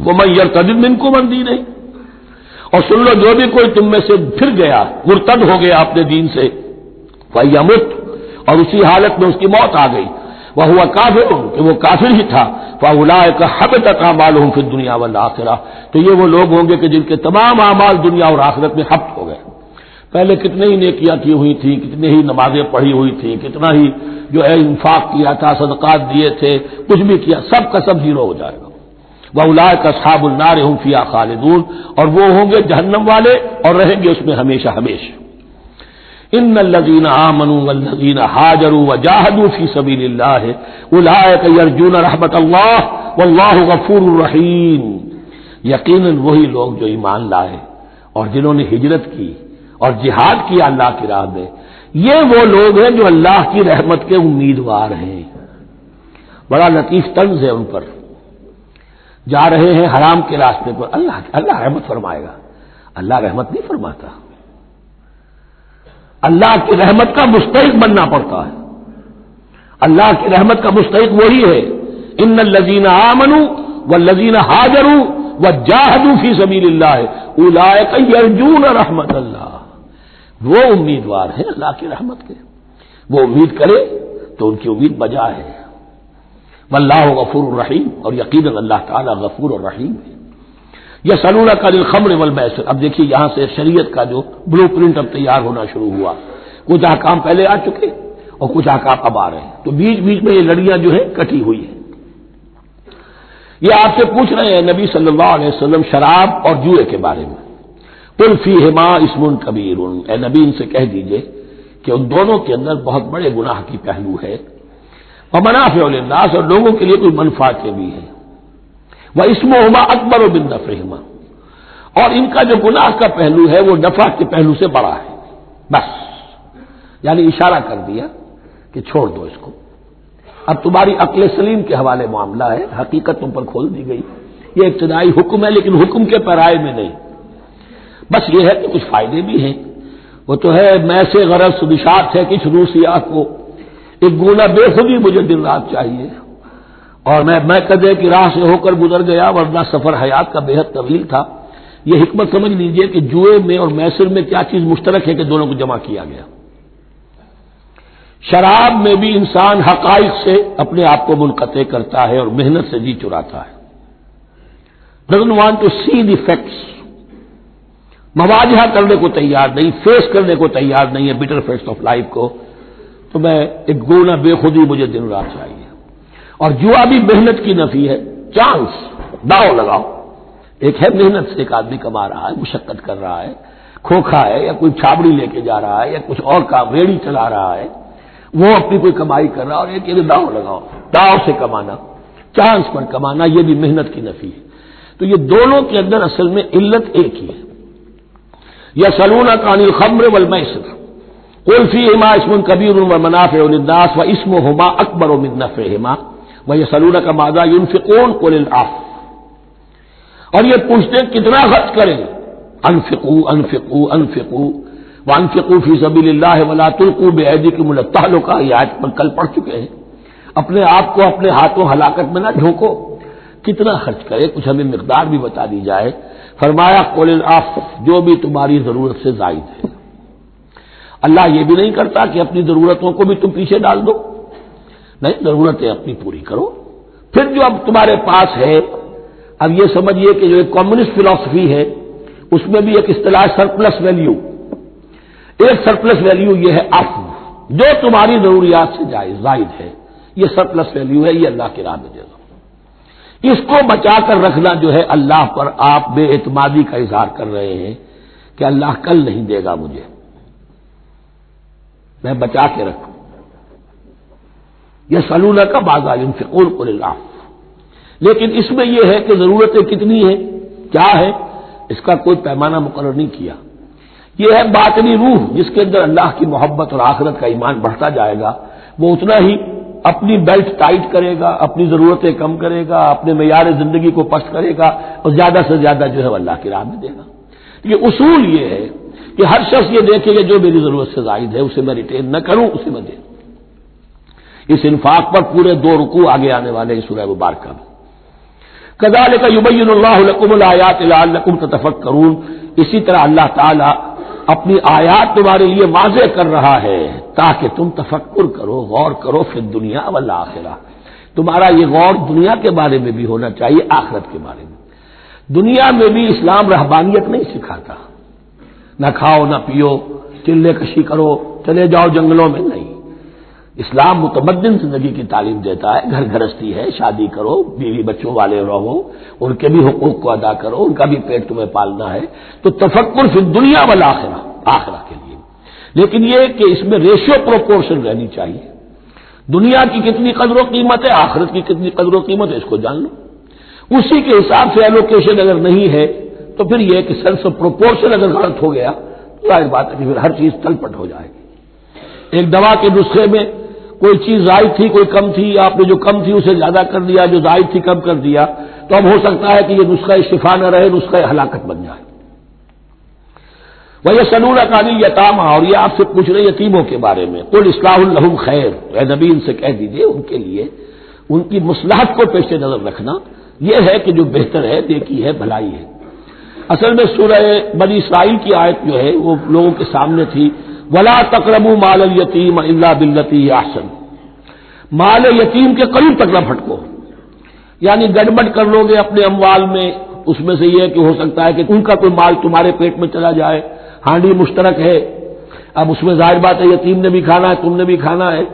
ومن یرتد منکم عن دینہ، اور سن لو جو بھی کوئی تم میں سے پھر گیا، مرتد ہو گیا اپنے دین سے، فیمت، اور اسی حالت میں اس کی موت آ گئی، وہو کافر، کہ وہ کافر ہی تھا، فاولئک حبطت اعمالهم فی الدنیا والآخرہ، تو یہ وہ لوگ ہوں گے کہ جن کے تمام اعمال دنیا اور آخرت میں حبط ہو گئے. پہلے کتنے ہی نیکیاں کی ہوئی تھیں، کتنے ہی نمازیں پڑھی ہوئی تھیں، کتنا ہی جو ہے انفاق کیا تھا، صدقات دیے تھے، کچھ بھی کیا، سب کا سب زیرو ہو جائے گا. وَأُولَٰئِكَ أَصْحَابُ النَّارِ هُمْ فِيهَا خَالِدُونَ، اور وہ ہوں گے جہنم والے اور رہیں گے اس میں ہمیشہ ہمیشہ. ان الذين آمنوا والذين هاجروا وجاهدوا في سبيل الله اولئك يرجون رحمت اللہ واللہ غفور رحیم. یقیناً وہی لوگ جو ایمان لائے اور جنہوں نے ہجرت کی اور جہاد کیا اللہ کی راہ میں، یہ وہ لوگ ہیں جو اللہ کی رحمت کے امیدوار ہیں. بڑا لطیف طنز ہے ان پر. جا رہے ہیں حرام کے راستے پر، اللہ رحمت فرمائے گا. اللہ رحمت نہیں فرماتا، اللہ کی رحمت کا مستحق بننا پڑتا ہے. اللہ کی رحمت کا مستحق وہی ہے. ان الذین آمنوا والذین ہاجروا وجاہدوا فی سبیل اللہ اولئک یرجون رحمت اللہ. وہ امیدوار ہیں اللہ کی رحمت کے، وہ امید کرے تو ان کی امید بجا ہے۔ واللہ غفور الرحیم، اور یقیناً اللہ تعالیٰ غفور الرحیم ہے۔ یسألونک عن الخمر والمیسر، اب دیکھیے یہاں سے شریعت کا جو بلو پرنٹ اب تیار ہونا شروع ہوا، کچھ احکام پہلے آ چکے اور کچھ احکام اب آ رہے ہیں، تو بیچ بیچ میں یہ لڑیاں جو ہے کٹی ہوئی ہیں۔ یہ آپ سے پوچھ رہے ہیں نبی صلی اللہ علیہ وسلم شراب اور جوئے کے بارے میں، قل فیہما اسم کبیر، اے نبی ان سے کہہ دیجئے کہ ان دونوں کے اندر بہت بڑے گناہ کی پہلو ہے، ومنافع للناس، اور لوگوں کے لیے کوئی منفعتیں بھی ہیں، واسمہما اکبر من نفعہما، اور ان کا جو گناہ کا پہلو ہے وہ نفع کے پہلو سے بڑا ہے، بس یعنی اشارہ کر دیا کہ چھوڑ دو اس کو، اب تمہاری عقل سلیم کے حوالے معاملہ ہے، حقیقت تم پر کھول دی گئی، یہ ابتدائی حکم ہے لیکن حکم کے پیرائے میں نہیں، بس یہ ہے کہ کچھ فائدے بھی ہیں، وہ تو ہے میں سے غرض نشاط ہے کچھ روسیہ کو، ایک گونا بے خودی مجھے دن رات چاہیے، اور میں کدے کی راہ سے ہو کر گزر گیا ورنہ سفر حیات کا بے حد طویل تھا۔ یہ حکمت سمجھ لیجئے کہ جوئے میں اور میسر میں کیا چیز مشترک ہے کہ دونوں کو جمع کیا گیا۔ شراب میں بھی انسان حقائق سے اپنے آپ کو منقطع کرتا ہے اور محنت سے جی چراتا ہے، doesn't want to see the facts، مواجہہ کرنے کو تیار نہیں، فیس کرنے کو تیار نہیں ہے bitter facts آف لائف کو، تو میں ایک گونا بے خودی مجھے دن رات چاہیے۔ اور جوا بھی محنت کی نفی ہے، چانس، داؤ لگاؤ، ایک ہے محنت سے ایک آدمی کما رہا ہے، مشقت کر رہا ہے، کھوکھا ہے یا کوئی چھابڑی لے کے جا رہا ہے یا کچھ اور کام ریڑھی چلا رہا ہے، وہ اپنی کوئی کمائی کر رہا ہے، اور ایک یہ داؤ لگاؤ، داؤ سے کمانا، چانس پر کمانا، یہ بھی محنت کی نفی ہے۔ تو یہ دونوں کے اندر اصل میں علت ایک ہی ہے۔ یسألونک عن الخمر والمیسر قل فیہما اسم کبیر ومنافع للناس واسمہما اکبر من نفعہما ویسألونک ماذا ینفقون قل العفو، اور یہ پوچھتے ہیں کتنا خرچ کریں، انفقوا انفقوا انفقوا وانفقوا فی سبیل اللہ ولا تلقوا بایدیکم الی التہلکہ، یہ آیت پر کل پڑھ چکے ہیں، اپنے آپ کو اپنے ہاتھوں ہلاکت میں نہ جھونکو، کتنا خرچ کرے، کچھ ہمیں مقدار بھی بتا دی جائے۔ فرمایا قل العفو، جو بھی تمہاری ضرورت سے زائد ہے۔ اللہ یہ بھی نہیں کرتا کہ اپنی ضرورتوں کو بھی تم پیچھے ڈال دو، نہیں، ضرورتیں اپنی پوری کرو، پھر جو اب تمہارے پاس ہے، اب یہ سمجھیے کہ جو ایک کمیونسٹ فلسفی ہے اس میں بھی ایک اصطلاح سرپلس ویلیو، ایک سرپلس ویلیو یہ ہے عفو، جو تمہاری ضروریات سے زائد ہے، یہ سرپلس ویلیو ہے، یہ اللہ کی راہ میں دے دو۔ اس کو بچا کر رکھنا جو ہے اللہ پر آپ بے اعتمادی کا اظہار کر رہے ہیں کہ اللہ کل نہیں دے گا مجھے، میں بچا کے رکھوں۔ یسألونک ماذا ینفقون قل العفو، لیکن اس میں یہ ہے کہ ضرورتیں کتنی ہیں، کیا ہے، اس کا کوئی پیمانہ مقرر نہیں کیا۔ یہ ہے باطنی روح، جس کے اندر اللہ کی محبت اور آخرت کا ایمان بڑھتا جائے گا، وہ اتنا ہی اپنی بیلٹ ٹائٹ کرے گا، اپنی ضرورتیں کم کرے گا، اپنے معیار زندگی کو پست کرے گا، اور زیادہ سے زیادہ جو ہے اللہ کی راہ میں دے گا۔ یہ اصول یہ ہے کہ ہر شخص یہ دیکھے کہ جو میری ضرورت سے زائد ہے اسے میں ریٹین نہ کروں، اسے میں دے۔ اس انفاق پر پورے 2 رکوع آگے آنے والے ہیں سورہ مبارکہ میں۔ کذالک یبین اللہ لکم الآیات لعلکم تتفکرون، اسی طرح اللہ تعالی اپنی آیات تمہارے لیے واضح کر رہا ہے تاکہ تم تفکر کرو، غور کرو فی الدنیا والآخرہ، تمہارا یہ غور دنیا کے بارے میں بھی ہونا چاہیے، آخرت کے بارے میں۔ دنیا میں بھی اسلام رہبانیت نہیں سکھاتا، نہ کھاؤ نہ پیو، چلے کشی کرو، چلے جاؤ جنگلوں میں، نہیں، اسلام متمدن زندگی کی تعلیم دیتا ہے، گھر گھرستی ہے، شادی کرو، بیوی بچوں والے رہو، ان کے بھی حقوق کو ادا کرو، ان کا بھی پیٹ تمہیں پالنا ہے، تو تفکر فی الدنیا والآخرہ، آخرہ کے لیے، لیکن یہ کہ اس میں ریشیو پروپورشن رہنی چاہیے، دنیا کی کتنی قدر و قیمت ہے، آخرت کی کتنی قدر و قیمت ہے، اس کو جان لو، اسی کے حساب سے ایلوکیشن اگر نہیں ہے تو پھر یہ کہ سینس آف پروپورشن اگر غلط ہو گیا تو ظاہر بات ہے کہ پھر ہر چیز تلپٹ ہو جائے گی۔ ایک دوا کے نسخے میں کوئی چیز زائد تھی، کوئی کم تھی، آپ نے جو کم تھی اسے زیادہ کر دیا، جو زائد تھی کم کر دیا، تو اب ہو سکتا ہے کہ یہ نسخہ شفا نہ رہے، نسخہ ہلاکت بن جائے۔ وَيَسْأَلُونَكَ عَنِ الْيَتَامَىٰ، اور یہ آپ سے پوچھ رہے یتیموں کے بارے میں، قُلْ إِصْلَاحٌ لَهُمْ خَيْرٌ، اے نبی ان سے کہہ دیجئے ان کے لیے ان کی مصلحت کو پیش نظر رکھنا یہ ہے کہ جو بہتر ہے، نیکی ہے، بھلائی ہے۔ اصل میں سورہ بنی اسرائیل کی آیت جو ہے وہ لوگوں کے سامنے تھی، وَلَا تَقْرَبُوا مَالَ الْيَتِيمِ إِلَّا بِالَّتِي هِيَ أَحْسَنُ، مال یتیم کے قریب تک نہ پھٹکو، یعنی گڑبڑ کر لو گے اپنے اموال میں، اس میں سے یہ کہ ہو سکتا ہے کہ ان کا کوئی مال تمہارے پیٹ میں چلا جائے، ہانڈی مشترک ہے، اب اس میں ظاہر بات ہے یتیم نے بھی کھانا ہے، تم نے بھی کھانا ہے،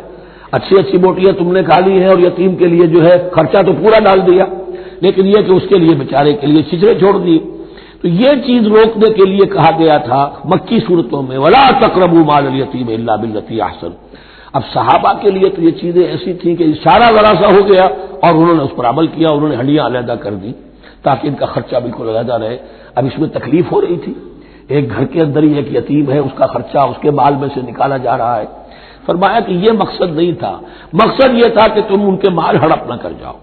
اچھی اچھی بوٹیاں تم نے کھا لی ہیں اور یتیم کے لیے جو ہے خرچہ تو پورا ڈال دیا، لیکن یہ کہ اس کے لیے بیچارے کے لیے چھچرے چھوڑ دیے۔ تو یہ چیز روکنے کے لیے کہا گیا تھا مکی صورتوں میں ولا تقربوا مال الیتیم الا بالتی احسن۔ اب صحابہ کے لیے تو یہ چیزیں ایسی تھیں کہ اشارہ ذرا سا ہو گیا اور انہوں نے اس پر عمل کیا، انہوں نے ہڈیاں علیحدہ کر دی تاکہ ان کا خرچہ بالکل علیحدہ رہے۔ اب اس میں تکلیف ہو رہی تھی، ایک گھر کے اندر ہی ایک یتیم ہے، اس کا خرچہ اس کے مال میں سے نکالا جا رہا ہے۔ فرمایا کہ یہ مقصد نہیں تھا، مقصد یہ تھا کہ تم ان کے مال ہڑپ نہ کر جاؤ۔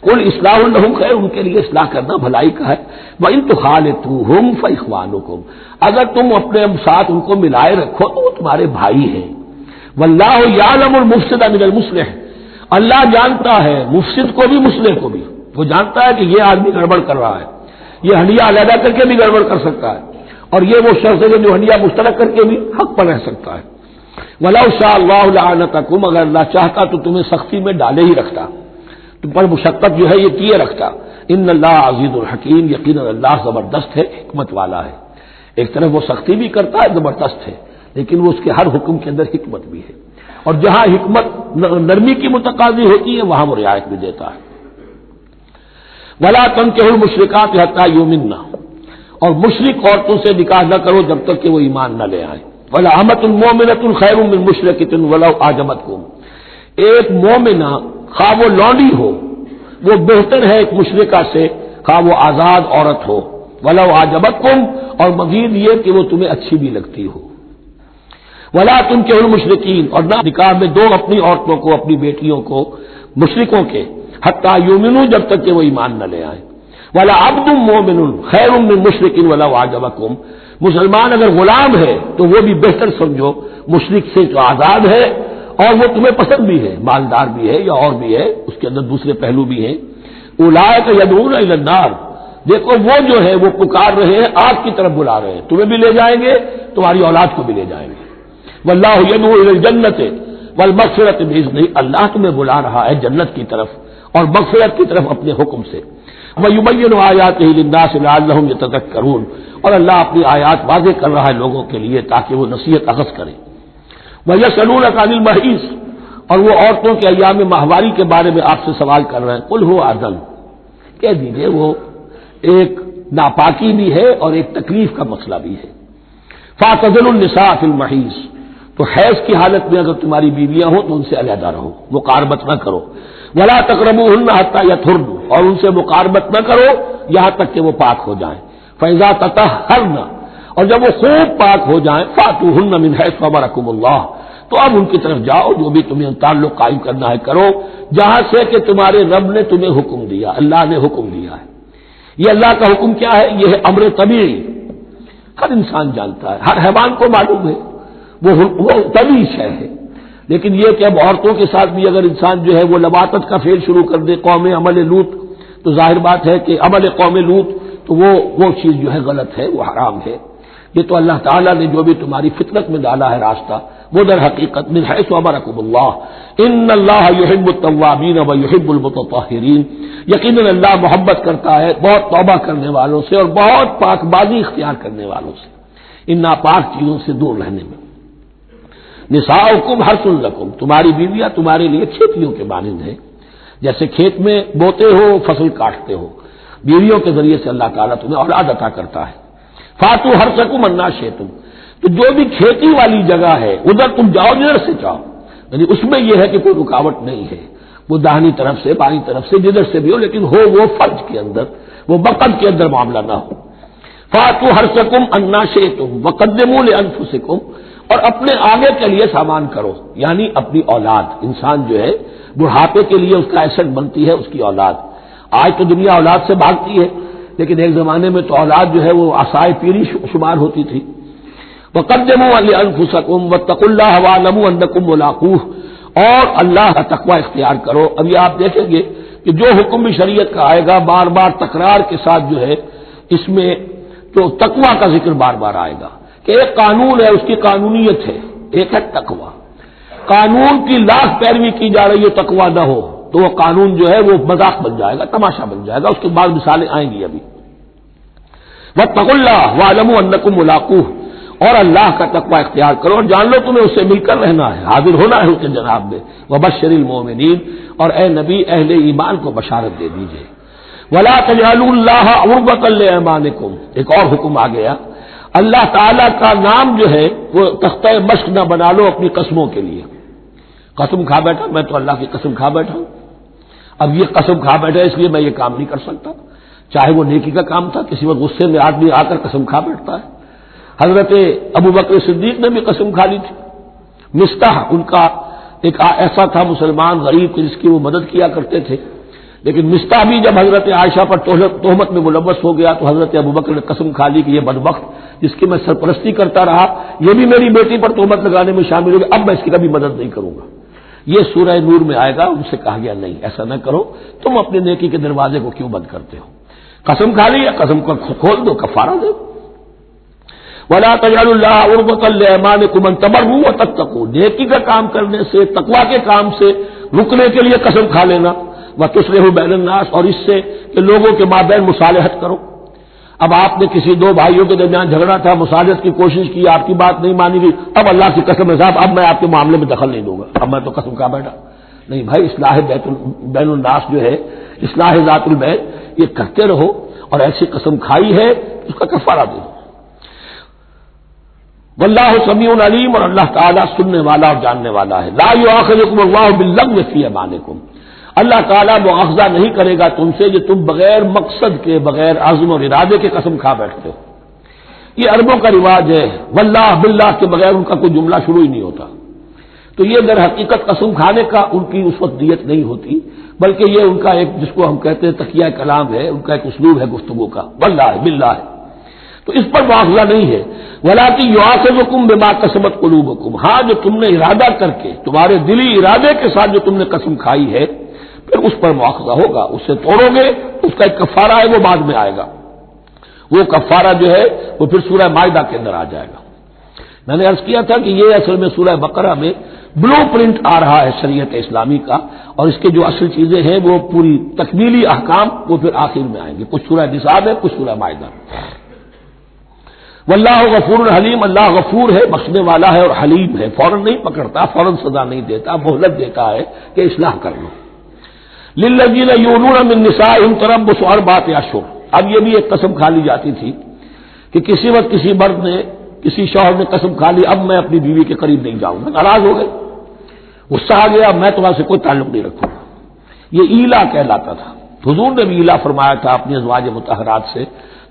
قل اصلاح لهم خیر، ان کے لیے اصلاح کرنا بھلائی کا ہے۔ وَإِن تُخَالِطُوهُمْ فَإِخْوَانُكُمْ، اگر تم اپنے ساتھ ان کو ملائے رکھو تو وہ تمہارے بھائی ہیں۔ وَاللَّهُ يَعْلَمُ الْمُفْسِدَ مِنَ الْمُصْلِحِ، اللہ جانتا ہے مفسد کو بھی مصلح کو بھی، وہ جانتا ہے کہ یہ آدمی گڑبڑ کر رہا ہے، یہ ہنڈیاں علیحدہ کر کے بھی گڑبڑ کر سکتا ہے، اور یہ وہ شخص ہے جو ہنڈیاں مشترک کر کے بھی حق پر رہ سکتا ہے۔ وَلَوْ شَاءَ اللَّهُ لَعَنَتَكُمْ، اگر اللہ چاہتا تو تمہیں سختی میں ڈالے ہی رکھتا، تم پر مشقت جو ہے یہ کیے رکھتا۔ ان اللہ عزیز الحکیم، یقینا اللہ زبردست ہے، حکمت والا ہے۔ ایک طرف وہ سختی بھی کرتا ہے، زبردست ہے، لیکن وہ اس کے ہر حکم کے اندر حکمت بھی ہے، اور جہاں حکمت نرمی کی متقاضی ہوتی ہے وہاں وہ رعایت بھی دیتا ہے۔ ولا تنکحوا المشرکات حتی یؤمنن، اور مشرک عورتوں سے نکاح نہ کرو جب تک کہ وہ ایمان نہ لے آئیں۔ ولا امۃ مؤمنۃ خیر من مشرکۃ ولو اعجبتکم، ایک مومنہ خواہ وہ لونڈی ہو وہ بہتر ہے ایک مشرکہ سے، خواہ وہ آزاد عورت ہو۔ ولو اعجبتکم، اور مزید یہ کہ وہ تمہیں اچھی بھی لگتی ہو۔ ولا تنکحوا المشرکین، اور نہ نکاح میں دو اپنی عورتوں کو، اپنی بیٹیوں کو مشرکوں کے، حتی یؤمنوا، جب تک کہ وہ ایمان نہ لے آئیں۔ ولا عبد مؤمن خیر من مشرک ولو اعجبکم، مسلمان اگر غلام ہے تو وہ بھی بہتر سمجھو مشرک سے جو آزاد ہے اور وہ تمہیں پسند بھی ہے، مالدار بھی ہے یا اور بھی ہے، اس کے اندر دوسرے پہلو بھی ہیں۔ اولئک یدعون الی النار، دیکھو وہ جو ہے وہ پکار رہے ہیں، آگ کی طرف بلا رہے ہیں، تمہیں بھی لے جائیں گے، تمہاری اولاد کو بھی لے جائیں گے۔ واللہ یدعو الی الجنۃ والمغفرۃ باذنہ، اللہ تمہیں بلا رہا ہے جنت کی طرف اور مغفرت کی طرف اپنے حکم سے۔ وَيُبَيِّنُ آیاتہ للناس لعلہم یتذکرون، اور اللہ اپنی آیات واضح کر رہا ہے لوگوں کے لیے تاکہ وہ نصیحت اخذ کریں۔ وَيَسْأَلُونَكَ عَنِ الْمَحِيضِ، اور وہ عورتوں کے ایام ماہواری کے بارے میں آپ سے سوال کر رہے ہیں۔ قُلْ هُوَ أَذًى، کہہ دیجئے وہ ایک ناپاکی بھی ہے اور ایک تکلیف کا مسئلہ بھی ہے۔ فَاعْتَزِلُوا النِّسَاءَ فِي الْمَحِيضِ، تو حیض کی حالت میں اگر تمہاری بیویاں ہوں تو ان سے علیحدہ رہو، مقاربت نہ کرو۔ وَلَا تَقْرَبُوهُنَّ حَتَّى يَطْهُرْنَ، اور ان سے مقاربت نہ کرو یہاں تک کہ وہ پاک ہو جائیں۔ فَإِذَا تَطَهَّرْنَ، اور جب وہ خوب پاک ہو جائیں، فَأْتُوهُنَّ مِنْ حَيْثُ أَمَرَكُمُ اللَّهُ، تو اب ان کی طرف جاؤ، جو بھی تمہیں تعلق قائم کرنا ہے کرو، جہاں سے کہ تمہارے رب نے تمہیں حکم دیا، اللہ نے حکم دیا ہے۔ یہ اللہ کا حکم کیا ہے؟ یہ ہے امر طبیعی، ہر انسان جانتا ہے، ہر حیوان کو معلوم ہے، وہ طبیعی شے ہے۔ لیکن یہ کہ اب عورتوں کے ساتھ بھی اگر انسان جو ہے وہ لواطت کا فعل شروع کر دے، قوم عمل لوط، تو ظاہر بات ہے کہ عمل قوم لوط تو وہ چیز جو ہے غلط ہے، وہ حرام ہے۔ یہ تو اللہ تعالیٰ نے جو بھی تمہاری فطرت میں ڈالا ہے راستہ، وہ در حقیقت من حیث امرکم اللہ، ان اللہ یحب التوابین ویحب المتطہرین، یقیناً اللہ محبت کرتا ہے بہت توبہ کرنے والوں سے اور بہت پاک بازی اختیار کرنے والوں سے، ان ناپاک چیزوں سے دور رہنے میں۔ نساؤکم حرث لکم، تمہاری بیویاں تمہارے لیے کھیتیوں کے مانند ہیں، جیسے کھیت میں بوتے ہو فصل کاٹتے ہو، بیویوں کے ذریعے سے اللہ تعالیٰ تمہیں اولاد عطا کرتا ہے۔ فاتو حرثکم انا شئتم، تو جو بھی کھیتی والی جگہ ہے ادھر تم جاؤ جدھر سے چاہو، یعنی اس میں یہ ہے کہ کوئی رکاوٹ نہیں ہے، وہ داہنی طرف سے بائیں طرف سے جدھر سے بھی ہو، لیکن ہو وہ فرض کے اندر، وہ وقت کے اندر معاملہ نہ ہو۔ فاتو حرثکم انا شئتم وقدموا لانفسکم، اور اپنے آگے کے لیے سامان کرو، یعنی اپنی اولاد۔ انسان جو ہے بڑھاپے کے لیے اس کا ایسٹ بنتی ہے اس کی اولاد۔ آج تو دنیا اولاد سے بھاگتی ہے، لیکن ایک زمانے میں تو اولاد جو ہے وہ عصائے پیری شمار ہوتی تھی۔ وَقَدِّمُوا لِأَنفُسَكُمْ وَاتَّقُوا اللَّهَ وَاعْلَمُوا أَنَّكُم مُّلَاقُوهُ، اور اللہ کا تقوی اختیار کرو۔ ابھی آپ دیکھیں گے کہ جو حکم بھی شریعت کا آئے گا بار بار تکرار کے ساتھ جو ہے اس میں جو تقوی کا ذکر بار بار آئے گا کہ ایک قانون ہے، اس کی قانونیت ہے، ایک ہے تقوی۔ قانون کی لاکھ پیروی کی جا رہی ہے تقویٰ نہ ہو تو وہ قانون جو ہے وہ مذاق بن جائے گا، تماشا بن جائے گا. اس کے بعد مثالیں آئیں گی ابھی. واتقوا اللہ واعلموا انکم ملاقوہ، اور اللہ کا تقویٰ اختیار کرو اور جان لو تمہیں اس سے مل کر رہنا ہے، حاضر ہونا ہے اس کے جناب میں. وبشر المؤمنین، اور اے نبی اہل ایمان کو بشارت دے دیجئے. ولا تجعلوا اللہ عرضۃ لایمانکم، ایک اور حکم آ گیا، اللہ تعالی کا نام جو ہے وہ تختہ مشق نہ بنا لو اپنی قسموں کے لیے. قسم کھا بیٹھا میں تو اللہ کی قسم کھا بیٹھا ہوں، اب یہ قسم کھا بیٹھا اس لیے میں یہ کام نہیں کر سکتا. چاہے وہ نیکی کا کام تھا، کسی وقت غصے میں آدمی آ کر قسم کھا بیٹھتا ہے. حضرت ابوبکر صدیق نے بھی قسم کھا لی تھی. مستح ان کا ایک ایسا تھا مسلمان غریب جس کی وہ مدد کیا کرتے تھے، لیکن مستح بھی جب حضرت عائشہ پر تہمت میں ملوث ہو گیا تو حضرت ابوبکر نے قسم کھا لی کہ یہ بدبخت جس کی میں سرپرستی کرتا رہا یہ بھی میری بیٹی پر تہمت لگانے میں شامل ہو گیا، اب میں اس کی کبھی مدد نہیں کروں گا. یہ سورہ نور میں آئے گا. ان سے کہا گیا نہیں ایسا نہ کرو، تم اپنے نیکی کے دروازے کو کیوں بند کرتے ہو؟ قسم کھا لی، قسم کو کھول دو، کفارہ دو. ولا تجعلوا اللہ عرضۃ لایمانکم ان تبروا وتتقوا، نیکی کا کام کرنے سے، تقویٰ کے کام سے رکنے کے لیے قسم کھا لینا. وتصلحوا بین الناس، اور اس سے کہ لوگوں کے مابین مصالحت کرو. اب آپ نے کسی دو بھائیوں کے درمیان جھگڑا تھا، مصالحت کی کوشش کی، آپ کی بات نہیں مانی گئی، اب اللہ کی قسم ہے صاحب اب میں آپ کے معاملے میں دخل نہیں دوں گا، اب میں تو قسم کھا بیٹھا. نہیں بھائی، اصلاح بین الناس جو ہے، اصلاح ذات البین، یہ کرتے رہو. اور ایسی قسم کھائی ہے اس کا کفارہ دے دو. واللہ سمیع علیم، اور اللہ تعالیٰ سننے والا اور جاننے والا ہے. لا یؤاخذکم اللہ باللغو فی ایمانکم، اللہ تعالیٰ مؤاخذہ نہیں کرے گا تم سے جو تم بغیر مقصد کے، بغیر عزم اور ارادے کے قسم کھا بیٹھتے ہو. یہ عربوں کا رواج ہے، واللہ باللہ کے بغیر ان کا کوئی جملہ شروع ہی نہیں ہوتا. تو یہ در حقیقت قسم کھانے کا ان کی اس وقت نیت نہیں ہوتی، بلکہ یہ ان کا ایک جس کو ہم کہتے ہیں تقیہ کلام ہے، ان کا ایک اسلوب ہے گفتگو کا، واللہ باللہ. تو اس پر مواخذہ نہیں ہے. ولاکن یؤاخذکم بما کسبت قلوبکم، ہاں جو تم نے ارادہ کر کے، تمہارے دلی ارادے کے ساتھ جو تم نے قسم کھائی ہے، پھر اس پر مواخذہ ہوگا. اس سے توڑو گے، اس کا ایک کفارہ ہے، وہ بعد میں آئے گا. وہ کفارہ جو ہے وہ پھر سورہ مائدہ کے اندر آ جائے گا. میں نے عرض کیا تھا کہ یہ اصل میں سورہ بقرہ میں بلو پرنٹ آ رہا ہے شریعت اسلامی کا، اور اس کے جو اصل چیزیں ہیں وہ پوری تکمیلی احکام وہ پھر آخر میں آئیں گے. کچھ سورہ نساء ہے، کچھ سورہ مائدہ. واللہ غفور حلیم، اللہ غفور ہے، بخشنے والا ہے اور حلیم ہے، فوراً نہیں پکڑتا، فوراً سزا نہیں دیتا، مہلت دیتا ہے کہ اصلاح کر لو. للذین یؤلون من نسائہم تربص اربعۃ اشہر، اب یہ بھی ایک قسم کھا لی جاتی تھی کہ کسی وقت کسی مرد نے، کسی شوہر نے قسم کھا لی اب میں اپنی بیوی کے قریب نہیں جاؤں گا، ناراض ہو گئے، غصہ آ گیا، میں تمہارے سے کوئی تعلق نہیں رکھوں گا. یہ ایلا کہلاتا تھا. حضور نے بھی ایلا فرمایا تھا اپنی ازواج مطہرات سے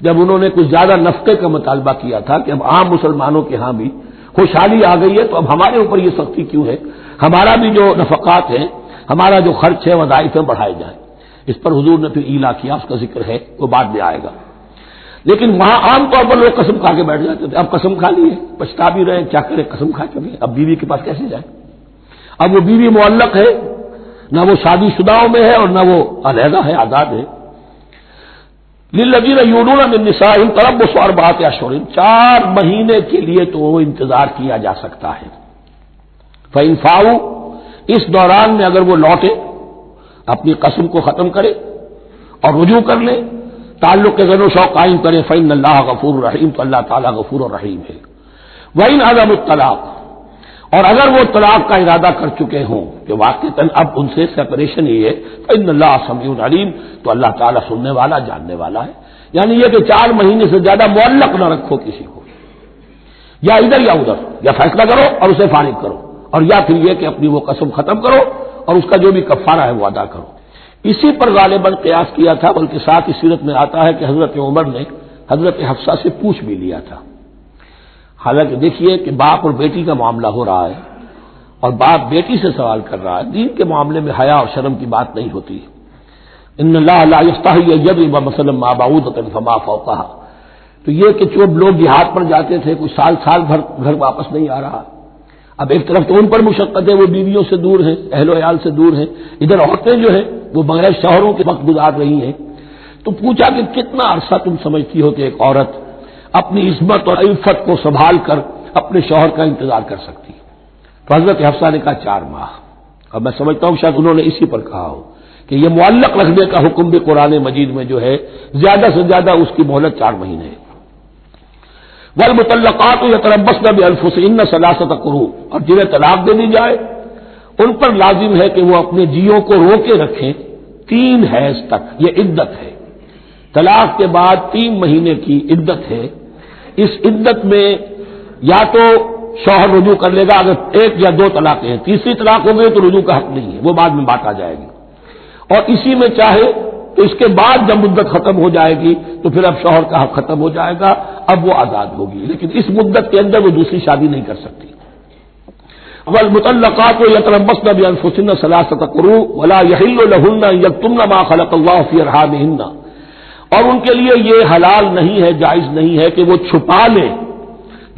جب انہوں نے کچھ زیادہ نفقے کا مطالبہ کیا تھا کہ اب عام مسلمانوں کے ہاں بھی خوشحالی آ گئی ہے تو اب ہمارے اوپر یہ سختی کیوں ہے، ہمارا بھی جو نفقات ہیں، ہمارا جو خرچ ہے، وظائف ہیں، بڑھائے جائیں. اس پر حضور نے پھر ایلا کیا، اس کا ذکر ہے وہ بعد میں آئے گا. لیکن وہاں عام طور پر لوگ قسم کھا کے بیٹھ جاتے تھے. اب قسم کھا لی ہے، پچھتا بھی رہے، کیا کرے، قسم کھا چکے، اب بیوی کے پاس کیسے جائے؟ اب وہ بیوی معلق ہے، نہ وہ شادی شداؤں میں ہے اور نہ وہ علیحدہ ہے، آزاد ہے. للذین یؤلون من نسائہم تربص اربعۃ اشہر، 4 مہینے کے لیے تو وہ انتظار کیا جا سکتا ہے. فإن فاؤوا، اس دوران میں اگر وہ لوٹے، اپنی قسم کو ختم کرے اور رجوع کر لے، تعلق کے زن و شوق قائم کرے، فإن اللہ غفور رحیم، تو اللہ تعالیٰ غفور و رحیم ہے. وإن عزموا الطلاق، اور اگر وہ طلاق کا ارادہ کر چکے ہوں کہ واقعتاً اب ان سے سپریشن ہی ہے، فإن اللہ سمیع علیم، تو اللہ تعالیٰ سننے والا، جاننے والا ہے. یعنی یہ کہ 4 مہینے سے زیادہ معلق نہ رکھو کسی کو، یا ادھر یا ادھر، یا فیصلہ کرو اور اسے فارغ کرو، اور یا پھر یہ کہ اپنی وہ قسم ختم کرو اور اس کا جو بھی کفارہ ہے وہ ادا کرو. اسی پر غالباً قیاس کیا تھا، بلکہ ساتھ اس سیرت میں آتا ہے کہ حضرت عمر نے حضرت حفصہ سے پوچھ بھی لیا تھا. حالانکہ دیکھیے کہ باپ اور بیٹی کا معاملہ ہو رہا ہے اور باپ بیٹی سے سوال کر رہا ہے، دین کے معاملے میں حیا اور شرم کی بات نہیں ہوتی. ان اللہ لا یستحی ان یضرب مثلا ما بعوضۃ فما فوقها، تو یہ کہ جو لوگ جہاد پر جاتے تھے کچھ سال بھر گھر واپس نہیں آ رہا، اب ایک طرف تو ان پر مشقت ہے، وہ بیویوں سے دور ہیں، اہل و عیال سے دور ہیں، ادھر عورتیں جو ہیں وہ بغیر شوہروں کے وقت گزار رہی ہیں. تو پوچھا کہ کتنا عرصہ تم سمجھتی ہو کہ ایک عورت اپنی عصمت اور عفت کو سنبھال کر اپنے شوہر کا انتظار کر سکتی ہے؟ تو حضرت حفصہ نے کہا 4 ماہ. اب میں سمجھتا ہوں شاید انہوں نے اسی پر کہا ہو کہ یہ معلق رکھنے کا حکم بھی قرآن مجید میں جو ہے زیادہ سے زیادہ اس کی مہلت 4 مہینے ہے. والمطلقات یتربصن بانفسهن 3 قروء، اور جنہیں طلاق دے دی جائے ان پر لازم ہے کہ وہ اپنے جیوں کو روکے رکھیں 3 حیض تک. یہ عدت ہے، طلاق کے بعد 3 مہینے کی عدت ہے. اس عدت میں یا تو شوہر رجوع کر لے گا اگر 1 یا 2 طلاقیں ہیں، تیسری طلاق ہو گئی تو رجوع کا حق نہیں ہے، وہ بعد میں بات آ جائے گی. اور اسی میں چاہے تو اس کے بعد جب مدت ختم ہو جائے گی تو پھر اب شوہر کا حق ختم ہو جائے گا، اب وہ آزاد ہوگی، لیکن اس مدت کے اندر وہ دوسری شادی نہیں کر سکتی. والمطلقات یتربصن بانفسهن 3 قروء ولا يحل لهن ان يكتمن ما خلق الله في ارحامهن، اور ان کے لیے یہ حلال نہیں ہے، جائز نہیں ہے کہ وہ چھپا لیں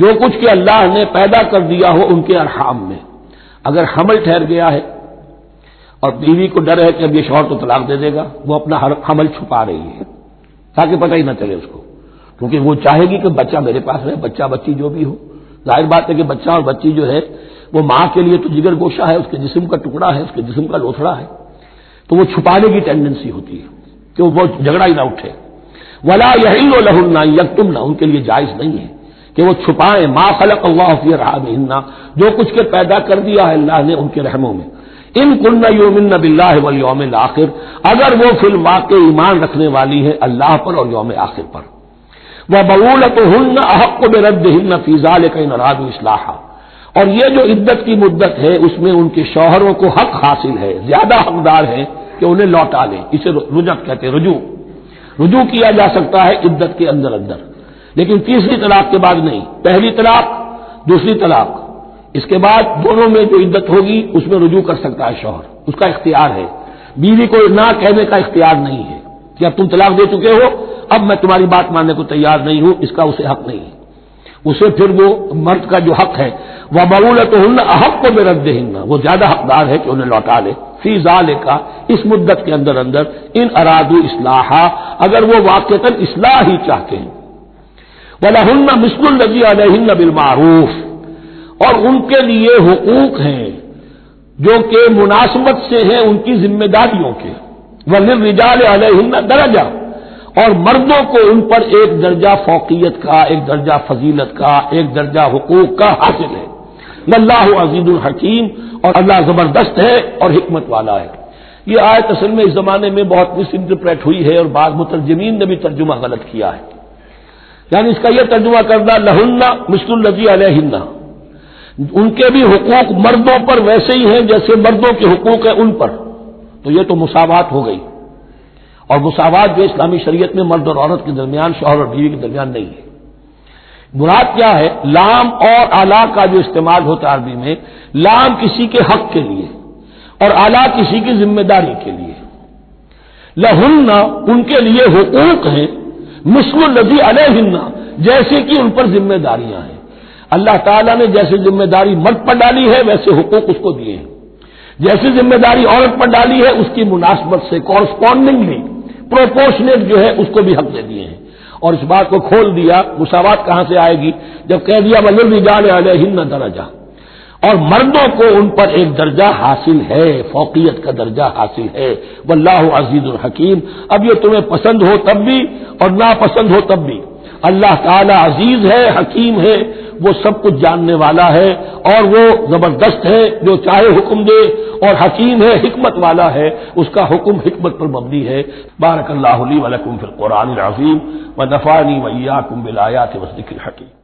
جو کچھ کہ اللہ نے پیدا کر دیا ہو ان کے ارحام میں. اگر حمل ٹھہر گیا ہے اور بیوی کو ڈر ہے کہ اب یہ شوہر تو طلاق دے دے گا، وہ اپنا حمل چھپا رہی ہے تاکہ پتہ ہی نہ چلے اس کو، کیونکہ وہ چاہے گی کہ بچہ میرے پاس رہے، بچہ بچی جو بھی ہو. ظاہر بات ہے کہ بچہ اور بچی جو ہے وہ ماں کے لیے تو جگر گوشہ ہے، اس کے جسم کا ٹکڑا ہے، اس کے جسم کا لوتھڑا ہے، تو وہ چھپانے کی ٹینڈنسی ہوتی ہے کہ وہ جھگڑا ہی نہ اٹھے. ولا يحل لهن ان يكتمن، ان کے لیے جائز نہیں ہے کہ وہ چھپائیں ما خلق اللہ فی ارحامهن، جو کچھ کے پیدا کر دیا ہے اللہ نے ان کے رحموں میں. ان كن يؤمن بالله واليوم الاخر، اگر وہ فی الواقع ایمان رکھنے والی ہے اللہ پر اور یوم آخر پر. وبعولتهن احق بردهن في ذلك ان ارادوا اصلاحا، اور یہ جو عدت کی مدت ہے اس میں ان کے شوہروں کو حق حاصل ہے، زیادہ حقدار ہے کہ انہیں لوٹا لیں. اسے رجعت کہتے ہیں، رجوع کیا جا سکتا ہے عدت کے اندر لیکن تیسری طلاق کے بعد نہیں. پہلی طلاق، دوسری طلاق، اس کے بعد دونوں میں جو عدت ہوگی اس میں رجوع کر سکتا ہے شوہر، اس کا اختیار ہے. بیوی کو نہ کہنے کا اختیار نہیں ہے کہ اب تم طلاق دے چکے ہو، اب میں تمہاری بات ماننے کو تیار نہیں ہوں، اس کا اسے حق نہیں ہے. اسے پھر وہ مرد کا جو حق ہے وَبَعُولَتُهُنَّ أَحَقُّ بِرَدِّهِنَّ، وہ زیادہ حقدار ہے کہ انہیں لوٹا لے. فی ذالک، اس مدت کے اندر ان ارادوا اصلاحا، اگر وہ واقعتاً اصلاح ہی چاہتے ہیں. وَلَهُنَّ مِثْلُ الَّذِي عَلَيْهِنَّ بِالْمَعْرُوفِ، اور ان کے لیے حقوق ہیں جو کہ مناسبت سے ہیں ان کی ذمہ داریوں کے. وَلِلرِّجَالِ عَلَيْهِنَّ دَرَجَةٌ، اور مردوں کو ان پر ایک درجہ فوقیت کا، ایک درجہ فضیلت کا، ایک درجہ حقوق کا حاصل ہے. واللہ عزیز الحکیم، اور اللہ زبردست ہے اور حکمت والا ہے. یہ آیت اصل میں اس زمانے میں بہت مس انٹرپریٹ ہوئی ہے اور بعض مترجمین نے بھی ترجمہ غلط کیا ہے. یعنی اس کا یہ ترجمہ کردہ لہن مثل الذی علیہن، ان کے بھی حقوق مردوں پر ویسے ہی ہیں جیسے مردوں کے حقوق ہیں ان پر. تو یہ تو مساوات ہو گئی، اور مساوات جو اسلامی شریعت میں مرد اور عورت کے درمیان، شوہر اور بیوی کے درمیان نہیں ہے. مراد کیا ہے؟ لام اور اعلیٰ کا جو استعمال ہوتا ہے عربی میں، لام کسی کے حق کے لیے اور اعلیٰ کسی کی ذمہ داری کے لیے. لہن ان کے لیے حقوق ہیں، مثل الذی علیہن جیسے کہ ان پر ذمہ داریاں ہیں. اللہ تعالیٰ نے جیسے ذمہ داری مرد پر ڈالی ہے ویسے حقوق اس کو دیے ہیں. جیسی ذمہ داری عورت پر ڈالی ہے اس کی مناسبت سے کورسپونڈنگلی پروپورشنیٹ جو ہے اس کو بھی حق دے دیے ہیں. اور اس بات کو کھول دیا مساوات کہاں سے آئے گی جب کہہ دیا وَلِلرِّجَالِ عَلَيْهِنَّ دَرَجَةٌ، اور مردوں کو ان پر ایک درجہ حاصل ہے، فوقیت کا درجہ حاصل ہے. واللہ عزیز الحکیم، اب یہ تمہیں پسند ہو تب بھی اور ناپسند ہو تب بھی اللہ تعالی عزیز ہے، حکیم ہے، وہ سب کچھ جاننے والا ہے اور وہ زبردست ہے، جو چاہے حکم دے، اور حکیم ہے، حکمت والا ہے، اس کا حکم حکمت پر مبنی ہے. بارک اللہ لی ولکم فی القرآن العظیم ونفعنی وإیاکم بالآیات والذکر الحکیم.